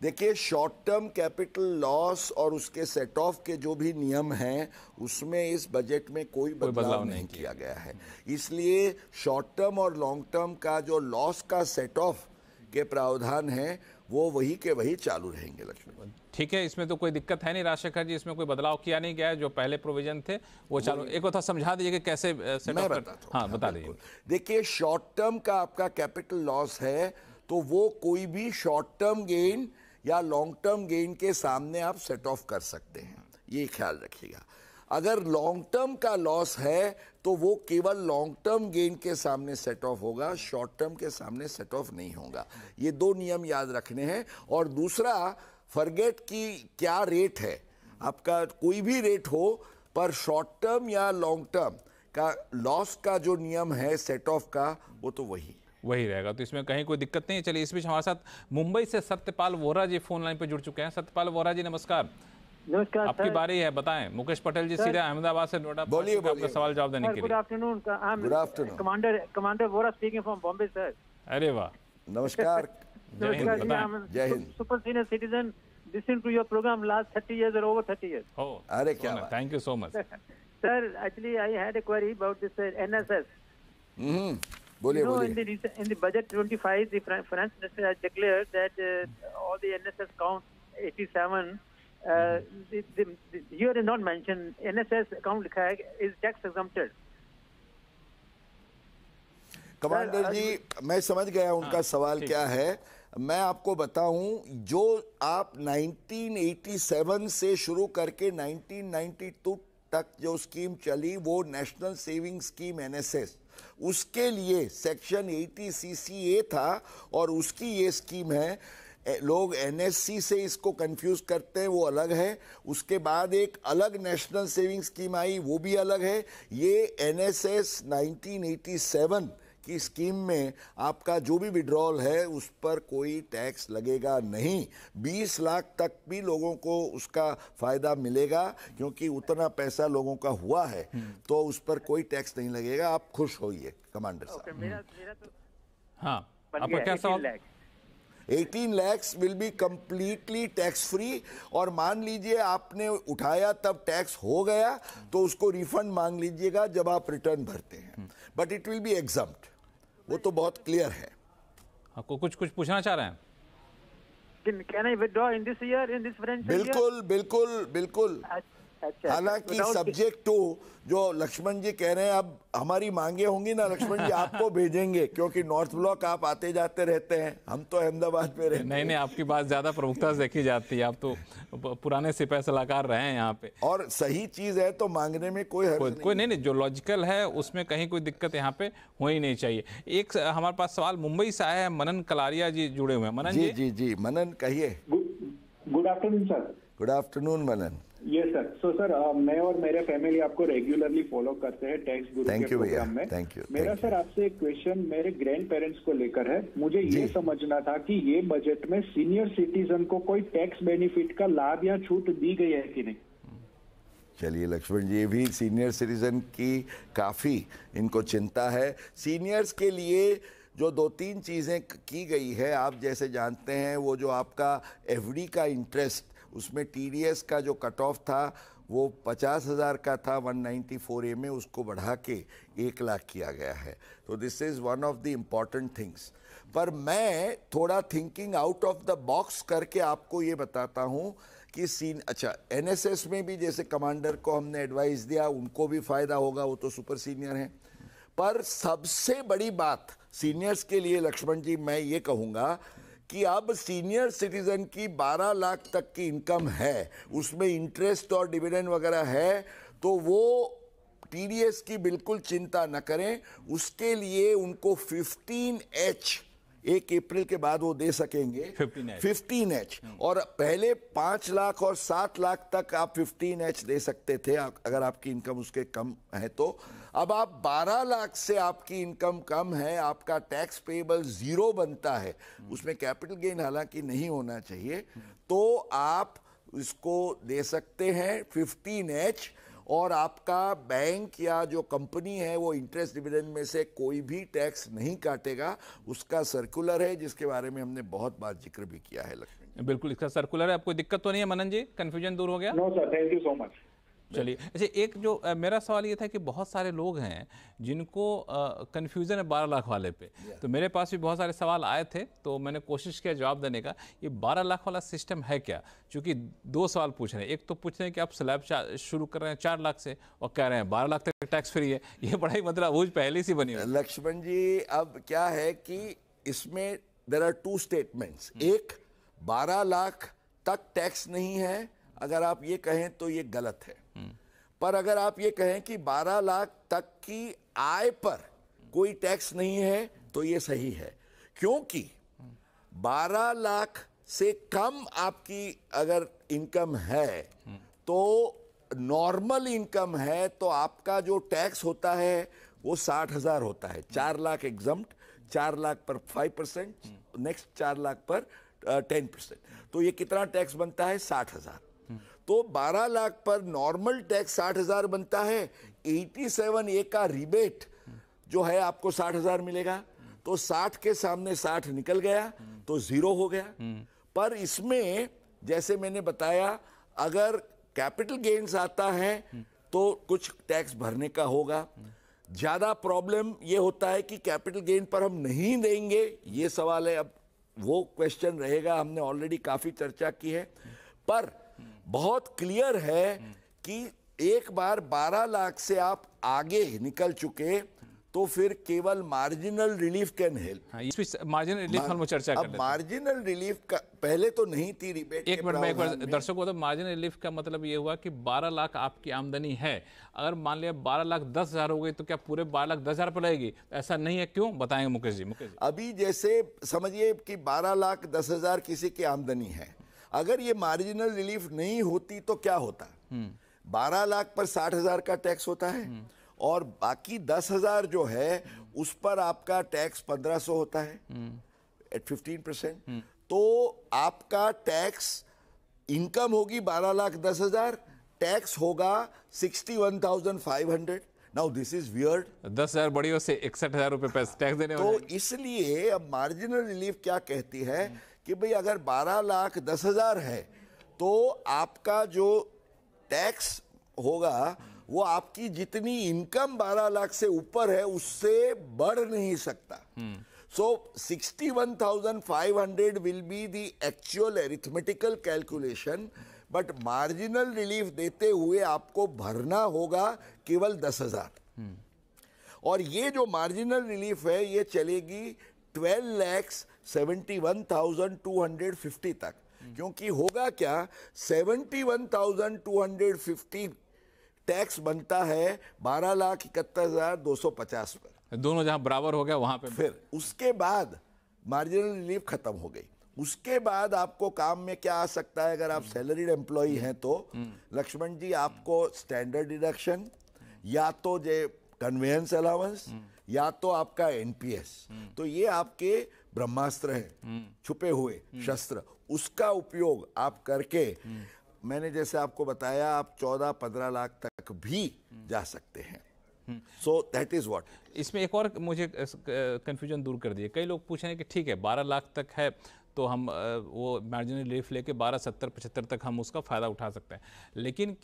देखिए, शॉर्ट टर्म कैपिटल लॉस और उसके सेट ऑफ के जो भी नियम हैं उसमें इस बजट में कोई बदलाव नहीं किया गया है। इसलिए शॉर्ट टर्म और लॉन्ग टर्म का जो लॉस का सेट ऑफ के प्रावधान हैं वो वही के वही चालू रहेंगे। लक्ष्मण, ठीक है, इसमें तो कोई दिक्कत है नहीं राजशेखर जी, इसमें कोई बदलाव किया नहीं गया है। जो पहले प्रोविजन थे वो चालू। एक बार समझा दीजिए कि कैसे सेट ऑफ करता हूं। हाँ, बता दीजिए। देखिए, शॉर्ट टर्म का आपका कैपिटल लॉस है तो वो कोई भी शॉर्ट टर्म गेन या लॉन्ग टर्म गेन के सामने आप सेट ऑफ कर सकते हैं, ये ख्याल रखिएगा। अगर लॉन्ग टर्म का लॉस है तो वो केवल लॉन्ग टर्म गेन के सामने सेट ऑफ होगा, शॉर्ट टर्म के सामने सेट ऑफ नहीं होगा। ये दो नियम याद रखने हैं। और दूसरा, फॉरगेट कि क्या रेट है आपका, कोई भी रेट हो, पर शॉर्ट टर्म या लॉन्ग टर्म का लॉस का जो नियम है सेट ऑफ का, वो तो वही रहेगा। तो इसमें कहीं कोई दिक्कत नहीं है। चलिए, इस बीच हमारे साथ मुंबई से सत्यपाल वोरा जी फोन लाइन पे जुड़ चुके हैं। सत्यपाल वोरा जी, नमस्कार। नमस्कार, आपकी बारी है, बताएं। मुकेश पटेल जी सीधे अहमदाबाद से नोएडा बोलिए आपका सवाल जवाब देने के लिए। Good afternoon. Good afternoon. Commander Vora speaking from Bombay sir. अरे वाह, नमस्कार। जय हिंद, बताएं। जय हिंद। Super senior citizen, listen to your programme last 30 years or over 30 years. Oh, अरे क्या बात। Thank you so much. Sir, actually I had a query about this NSS. बोलिए बोलिए। In the budget 25, the finance minister has declared that all the NSS count 87. Here is not mentioned. NSS account लिखा है is tax exempted. Commander जी, मैं समझ गया उनका सवाल क्या है। मैं आपको बताऊं, जो आप 1987 से शुरू करके 1992 तक जो स्कीम चली, वो नेशनल सेविंग स्कीम NSS, उसके लिए सेक्शन 80 CCA था और उसकी ये स्कीम है। लोग NSC से इसको कंफ्यूज करते हैं, वो अलग है। उसके बाद एक अलग नेशनल सेविंग स्कीम आई, वो भी अलग है। ये NSS 1987 की स्कीम में आपका जो भी विड्रॉल है उस पर कोई टैक्स लगेगा नहीं। 20 लाख तक भी लोगों को उसका फायदा मिलेगा, क्योंकि उतना पैसा लोगों का हुआ है, तो उस पर कोई टैक्स नहीं लगेगा। आप खुश होइए कमांडर साहब। मेरा तो हाँ, आपका क्या सवाल? 18 lakhs will be completely tax free. और मान लीजिए आपने उठाया तब टैक्स हो गया तो उसको रिफंड मांग लीजिएगा जब आप रिटर्न भरते हैं, but it will be exempt. वो तो बहुत क्लियर है। आपको कुछ पूछना चाह रहे हैं? Can I withdraw in this year, in this financial year? बिल्कुल बिल्कुल बिल्कुल। हालांकि सब्जेक्ट टू जो लक्ष्मण जी कह रहे हैं, अब हमारी मांगे होंगी ना लक्ष्मण जी, आपको भेजेंगे, क्योंकि नॉर्थ ब्लॉक आप आते जाते रहते हैं, हम तो अहमदाबाद में रहते हैं। नहीं, आपकी बात ज्यादा प्रमुखता से देखी जाती है, आप तो पुराने सिपाही सलाहकार रहे हैं यहाँ पे। और सही चीज है तो मांगने में कोई हर्ज कोई नहीं, जो लॉजिकल है उसमें कहीं कोई दिक्कत यहाँ पे हो ही नहीं चाहिए। एक हमारे पास सवाल मुंबई से आया है, मनन कलारिया जी जुड़े हुए हैं। मनन जी। जी मनन कहिए। Good afternoon sir. Good afternoon Manan. Yes sir. So sir, मैं और मेरे फैमिली आपको रेगुलरली फॉलो करते हैं टैक्स गुरु के प्रोग्राम में। मेरा सर आपसे एक क्वेश्चन मेरे ग्रैंड पेरेंट्स को लेकर है। मुझे ये समझना था कि ये बजट में सीनियर सिटीजन को कोई टैक्स बेनिफिट का लाभ या छूट दी गई है कि नहीं? चलिए लक्ष्मण जी, भी सीनियर सिटीजन की काफ़ी इनको चिंता है। सीनियर्स के लिए जो 2-3 चीज़ें की गई है, आप जैसे जानते हैं, वो जो आपका FD का इंटरेस्ट, उसमें TDS का जो कट ऑफ था वो 50,000 का था 194A में, उसको बढ़ा के 1 लाख किया गया है। तो this is one of the important things. पर मैं थोड़ा thinking out of the box करके आपको ये बताता हूँ कि NSS में भी जैसे कमांडर को हमने एडवाइस दिया, उनको भी फ़ायदा होगा, वो तो सुपर सीनियर हैं। पर सबसे बड़ी बात सीनियर्स के लिए लक्ष्मण जी मैं ये कहूँगा कि अब सीनियर सिटीजन की 12 लाख तक की इनकम है, उसमें इंटरेस्ट और डिविडेंड वगैरह है, तो वो TDS की बिल्कुल चिंता न करें। उसके लिए उनको 15H 1 अप्रैल के बाद वो दे सकेंगे 15H। और पहले 5 लाख और 7 लाख तक आप 15H दे सकते थे अगर आपकी इनकम उसके कम है तो। अब आप 12 लाख से आपकी इनकम कम है, आपका टैक्स पेएबल 0 बनता है, उसमें कैपिटल गेन हालांकि नहीं होना चाहिए, तो आप इसको दे सकते हैं 15H। और आपका बैंक या जो कंपनी है वो इंटरेस्ट डिविडेंड में से कोई भी टैक्स नहीं काटेगा। उसका सर्कुलर है जिसके बारे में हमने बहुत बार जिक्र भी किया है लक्ष्मण। बिल्कुल, इसका सर्कुलर है, आपको दिक्कत तो नहीं है मनन जी? कंफ्यूजन दूर हो गया? No sir, thank you so much. चलिए, अच्छा एक जो मेरा सवाल ये था कि बहुत सारे लोग हैं जिनको कन्फ्यूज़न है 12 लाख वाले पे, तो मेरे पास भी बहुत सारे सवाल आए थे, तो मैंने कोशिश किया जवाब देने का। ये 12 लाख वाला सिस्टम है क्या? क्योंकि 2 सवाल पूछ रहे हैं। एक तो पूछ रहे हैं कि आप स्लैब शुरू कर रहे हैं 4 लाख से और कह रहे हैं 12 लाख तक टैक्स फ्री है। ये बड़ा ही मतलब वो पहले से बनी है। लक्ष्मण जी, अब क्या है कि इसमें देयर आर 2 स्टेटमेंट्स। एक, 12 लाख तक टैक्स नहीं है, अगर आप ये कहें तो ये गलत है। पर अगर आप ये कहें कि 12 लाख तक की आय पर कोई टैक्स नहीं है तो ये सही है, क्योंकि 12 लाख से कम आपकी अगर इनकम है तो नॉर्मल इनकम है तो आपका जो टैक्स होता है वो 60,000 होता है। 4 लाख एग्जम्प्ट, 4 लाख पर 5%, नेक्स्ट 4 लाख पर 10%। तो ये कितना टैक्स बनता है? 60,000। तो 12 लाख पर नॉर्मल टैक्स 60,000 बनता है। 87A का रिबेट जो है आपको 60,000 मिलेगा, तो 60 के सामने 60 निकल गया तो 0 हो गया। पर इसमें जैसे मैंने बताया, अगर कैपिटल गेन्स आता है तो कुछ टैक्स भरने का होगा। ज्यादा प्रॉब्लम ये होता है कि कैपिटल गेन पर हम नहीं देंगे, ये सवाल है। अब वो क्वेश्चन रहेगा, हमने ऑलरेडी काफी चर्चा की है। पर बहुत क्लियर है कि एक बार 12 लाख से आप आगे निकल चुके तो फिर केवल marginal relief can help. Marginal relief हम चर्चा कर लेते हैं। मार्जिनल रिलीफ का पहले तो नहीं थी रिबेट। एक मिनट में एक बार दर्शकों को, तो मार्जिनल रिलीफ का मतलब ये हुआ कि 12 लाख आपकी आमदनी है, अगर मान लिया 12 लाख 10,000 हो गई तो क्या पूरे 12 लाख 10,000 पर लगेगी? ऐसा नहीं है, क्यों बताएंगे मुकेश जी? अभी जैसे समझिए कि 12 लाख 10,000 किसी की आमदनी है, अगर ये मार्जिनल रिलीफ नहीं होती तो क्या होता? 12 लाख पर 60,000 का टैक्स होता है और बाकी 10,000 जो है उस पर आपका टैक्स 1,500 होता है एट 15%। तो आपका टैक्स, इनकम होगी 12 लाख 10,000, टैक्स होगा 61,500। Now this is weird. 10,000 बड़ी से 61,000 रुपए टैक्स देने तो इसलिए अब मार्जिनल रिलीफ क्या कहती है कि भाई अगर 12 लाख 10,000 है तो आपका जो टैक्स होगा वो आपकी जितनी इनकम 12 लाख से ऊपर है उससे बढ़ नहीं सकता। सो 61,500 will be the actual arithmetical calculation, but marginal relief देते हुए आपको भरना होगा केवल 10,000। और ये जो मार्जिनल रिलीफ है ये चलेगी 12,71,250 तक। क्योंकि होगा क्या, 71,250 टैक्स बनता है 12,71,250 पर। दोनों जहां बराबर हो गया वहां पे। फिर उसके बाद मार्जिनल रिलीफ खत्म हो गई। उसके बाद आपको काम में क्या आ सकता है? अगर आप सैलरीड एम्प्लॉई हैं तो लक्ष्मण जी, आपको स्टैंडर्ड डिडक्शन, या तो जे कन्वेंस अलाउंस, या तो आपका एनपीएस। तो ये आपके ब्रह्मास्त्र हैं, छुपे हुए शस्त्र। उसका उपयोग आप करके, मैंने जैसे आपको बताया, आप 14-15 लाख तक भी जा सकते हैं। So that is what. इसमें एक और मुझे कंफ्यूजन दूर कर दिए। कई लोग पूछ रहे हैं कि ठीक है 12 लाख तक है तो हम वो मार्जिनल रिलीफ लेके 12, 70, 75 तक हम उसका फ़ायदा उठा सकते हैं, लेकिन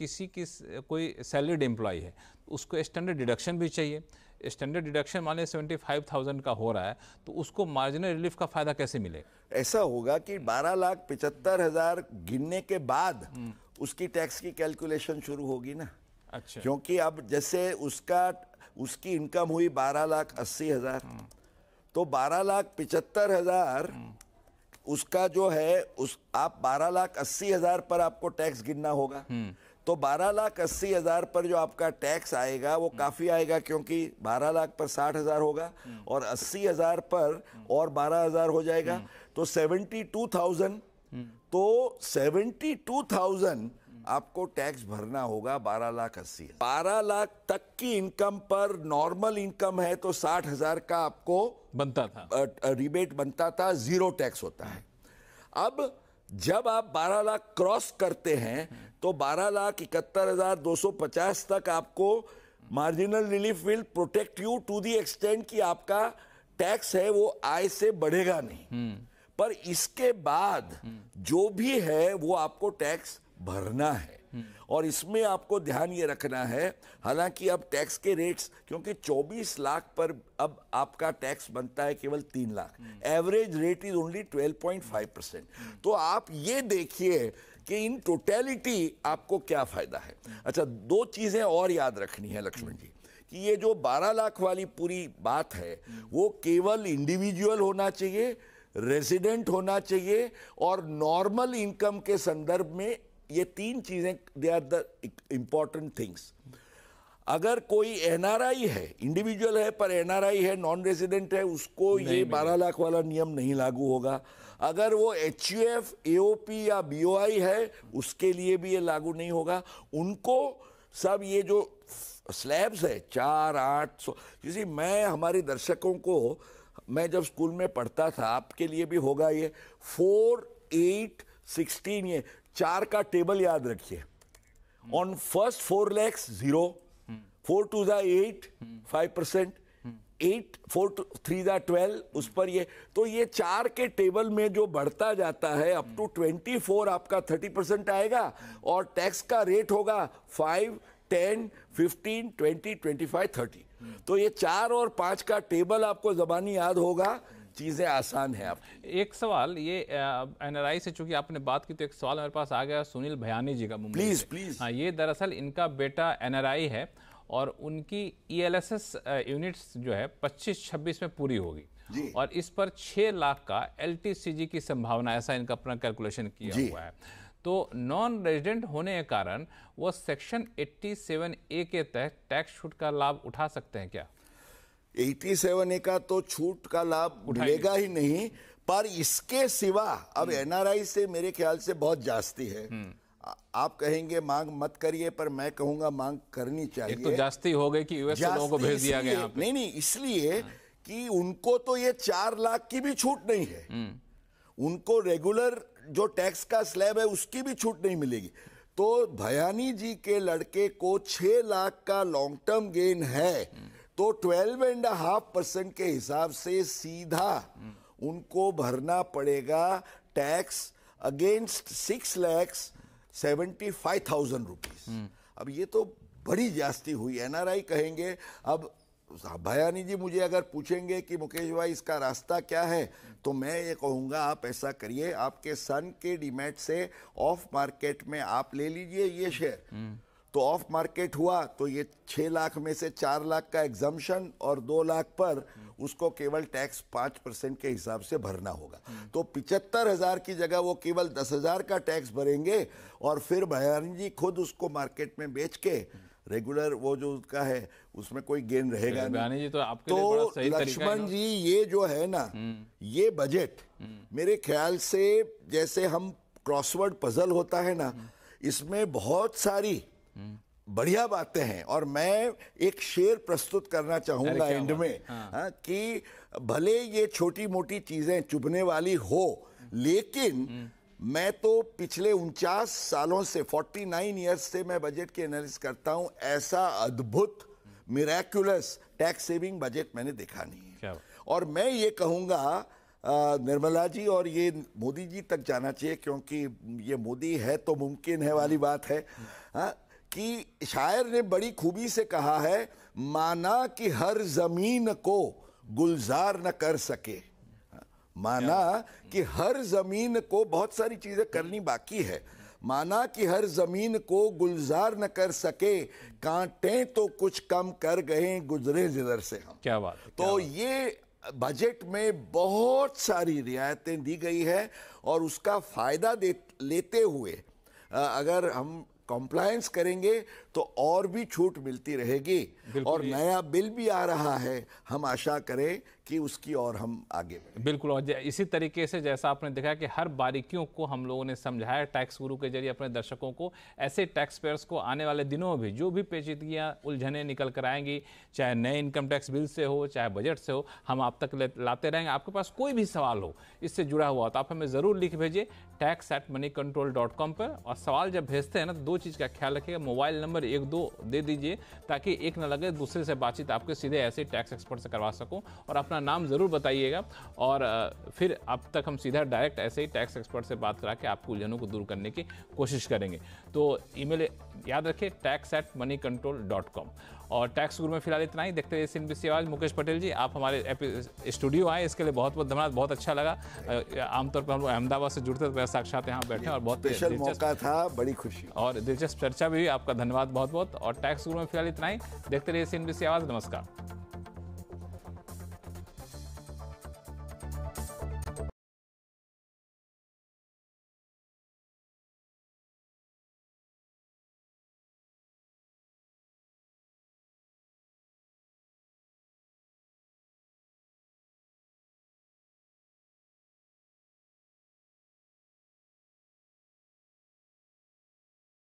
कोई सैलरीड एम्प्लॉय है उसको स्टैंडर्ड डिडक्शन भी चाहिए। स्टैंडर्ड डिडक्शन माने 75,000 का हो रहा है तो उसको मार्जिनल रिलीफ का फ़ायदा कैसे मिलेगा? ऐसा होगा कि 12,75,000 गिनने के बाद उसकी टैक्स की कैलकुलेशन शुरू होगी ना। अच्छा। क्योंकि अब जैसे उसकी इनकम हुई 12,80,000, तो 12,75,000 उसका जो है आप 12,80,000 पर आपको टैक्स गिनना होगा। तो 12,80,000 पर जो आपका टैक्स आएगा वो काफ़ी आएगा, क्योंकि 12 लाख पर 60,000 होगा और 80,000 पर और 12,000 हो जाएगा, तो 72,000। तो 72,000 आपको टैक्स भरना होगा 12,80,000। 12 लाख तक की इनकम पर नॉर्मल इनकम है तो 60,000 का आपको बनता था, रिबेट बनता था, जीरो टैक्स होता है। अब जब आप 12 लाख क्रॉस करते हैं तो 12,71,250 तक आपको marginal relief will protect you to the extent कि आपका टैक्स है वो आय से बढ़ेगा नहीं, पर इसके बाद जो भी है वो आपको टैक्स भरना है। और इसमें आपको ध्यान ये रखना है, हालांकि अब टैक्स के रेट्स, क्योंकि 24 लाख पर अब आपका टैक्स बनता है केवल 3 lakh, average rate is only 12.5%। तो आप ये देखिए कि इन टोटलिटी आपको क्या फायदा है। अच्छा, 2 चीजें और याद रखनी है लक्ष्मण जी, कि ये जो 12 लाख वाली पूरी बात है वो केवल इंडिविजुअल होना चाहिए, रेजिडेंट होना चाहिए और नॉर्मल इनकम के संदर्भ में ये 3 चीजें, they are the important things. अगर कोई एनआरआई है, इंडिविजुअल है पर एनआरआई है, नॉन रेजिडेंट है, उसको ये 12 लाख वाला नियम नहीं लागू होगा। अगर वो एचयूएफ, एओपी या बीओआई है उसके लिए भी ये लागू नहीं होगा। उनको सब ये जो स्लैब्स है 4, 8, किसी, मैं हमारे दर्शकों को, मैं जब स्कूल में पढ़ता था, आपके लिए भी होगा ये 4, 8, 16, ये 4 का टेबल याद रखिए। ऑन फर्स्ट 4 lakhs 0, 4 2 8, 5%, 8, 4 3 12, उस पर ये, तो ये 4 के टेबल में जो बढ़ता जाता है अप टू 24 आपका 30% आएगा और टैक्स का रेट होगा 5, 10, 15, 20, 25, 30। तो ये 4 और 5 का टेबल आपको ज़बानी याद होगा, चीजें आसान है। आप एक सवाल ये एनआरआई से चूंकि आपने बात की तो एक सवाल मेरे पास आ गया सुनील भयानी जी का, मुंबई से। प्लीज। हाँ, ये दरअसल इनका बेटा एनआरआई है और उनकी ईएलएसएस यूनिट्स जो है 25-26 में पूरी होगी और इस पर 6 लाख का एलटीसीजी की संभावना, ऐसा इनका अपना कैलकुलेशन किया हुआ है। तो नॉन रेजिडेंट होने के कारण वो सेक्शन 87A के तहत टैक्स छूट का लाभ उठा सकते हैं क्या? 87A का तो छूट का लाभ मिलेगा ही नहीं, पर इसके सिवा अब एनआरआई से मेरे ख्याल से बहुत जास्ती है। आप कहेंगे मांग मत करिए, पर मैं कहूंगा मांग करनी चाहिए। एक तो जास्ती हो गई कि यूएस लोगों को भेज दिया गया। नहीं, इसलिए कि उनको तो ये 4 लाख की भी छूट नहीं है, उनको रेगुलर जो टैक्स का स्लैब है उसकी भी छूट नहीं मिलेगी। तो भयानी जी के लड़के को 6 लाख का लॉन्ग टर्म गेन है तो 12.5% के हिसाब से सीधा उनको भरना पड़ेगा टैक्स अगेंस्ट 6,75,000 रुपीज। अब ये तो बड़ी जास्ती हुई। एनआरआई कहेंगे, अब भयानी जी मुझे अगर पूछेंगे कि मुकेश भाई इसका रास्ता क्या है, तो मैं ये कहूँगा आप ऐसा करिए, आपके सन के डीमैट से ऑफ मार्केट में आप ले लीजिए ये शेयर। तो ऑफ मार्केट हुआ तो ये 6 लाख में से 4 लाख का एग्जम्पशन और 2 लाख पर उसको केवल टैक्स 5% के हिसाब से भरना होगा। तो 75,000 की जगह वो केवल 10,000 का टैक्स भरेंगे और फिर भयानी जी खुद उसको मार्केट में बेच के रेगुलर वो जो उसका है उसमें कोई गेन रहेगा नहीं। जी तो आपके लिए बड़ा सही लक्ष्मण जी ये जो है ना, ये बजट मेरे ख्याल से जैसे हम क्रॉसवर्ड पजल होता है ना, इसमें बहुत सारी बढ़िया बातें हैं। और मैं एक शेर प्रस्तुत करना चाहूंगा एंड में, कि भले ये छोटी मोटी चीजें चुभने वाली हो, लेकिन मैं तो पिछले 49 सालों से 49 इयर्स से मैं बजट की एनालिसिस करता हूं, ऐसा अद्भुत मिरेक्युलस टैक्स सेविंग बजट मैंने देखा नहीं है। और मैं ये कहूंगा निर्मला जी, और ये मोदी जी तक जाना चाहिए क्योंकि ये मोदी है तो मुमकिन है वाली बात है, कि शायर ने बड़ी खूबी से कहा है, माना कि हर जमीन को गुलजार न कर सके, माना कि हर जमीन को, बहुत सारी चीजें करनी बाकी है, माना कि हर जमीन को गुलजार न कर सके, कांटे तो कुछ कम कर गए गुजरे जिधर से हम। क्या बात है, तो ये बजट में बहुत सारी रियायतें दी गई है और उसका फायदा लेते हुए अगर हम कॉम्प्लायंस करेंगे तो और भी छूट मिलती रहेगी। और नया बिल भी आ रहा है, हम आशा करें कि उसकी और हम आगे बढ़ें। बिल्कुल, और इसी तरीके से जैसा आपने देखा कि हर बारीकियों को हम लोगों ने समझाया टैक्स गुरु के जरिए अपने दर्शकों को, ऐसे टैक्स पेयर्स को आने वाले दिनों में भी जो भी पेचीदगियां उलझने निकल कर आएंगी, चाहे नए इनकम टैक्स बिल से हो चाहे बजट से हो, हम आप तक लाते रहेंगे। आपके पास कोई भी सवाल हो इससे जुड़ा हुआ तो आप हमें ज़रूर लिख भेजिए tax@moneycontrol.com पर। और सवाल जब भेजते हैं ना, दो चीज़ का ख्याल रखिएगा, मोबाइल नंबर 1-2 दे दीजिए ताकि एक न लगे दूसरे से बातचीत आपके सीधे ऐसे टैक्स एक्सपर्ट से करवा सकूं। और अपना नाम ज़रूर बताइएगा और फिर अब तक हम सीधा डायरेक्ट ऐसे ही टैक्स एक्सपर्ट से बात करा के आपको उलझनों को दूर करने की कोशिश करेंगे। तो ईमेल याद रखिए tax@moneycontrol.com। और टैक्स गुरु में फिलहाल इतना ही। देखते रहिए CNBC आवाज़। मुकेश पटेल जी, आप हमारे स्टूडियो आए, इसके लिए बहुत बहुत धन्यवाद, बहुत अच्छा लगा। आमतौर पर हम लोग अहमदाबाद से जुड़ते थे, साक्षात यहाँ बैठे और बहुत स्पेशल मौका था, बड़ी खुशी और दिलचस्प चर्चा भी हुई। आपका धन्यवाद बहुत बहुत। और टैक्स गुरु में फिलहाल इतना ही। देखते रहिए CNBC आवाज़। नमस्कार।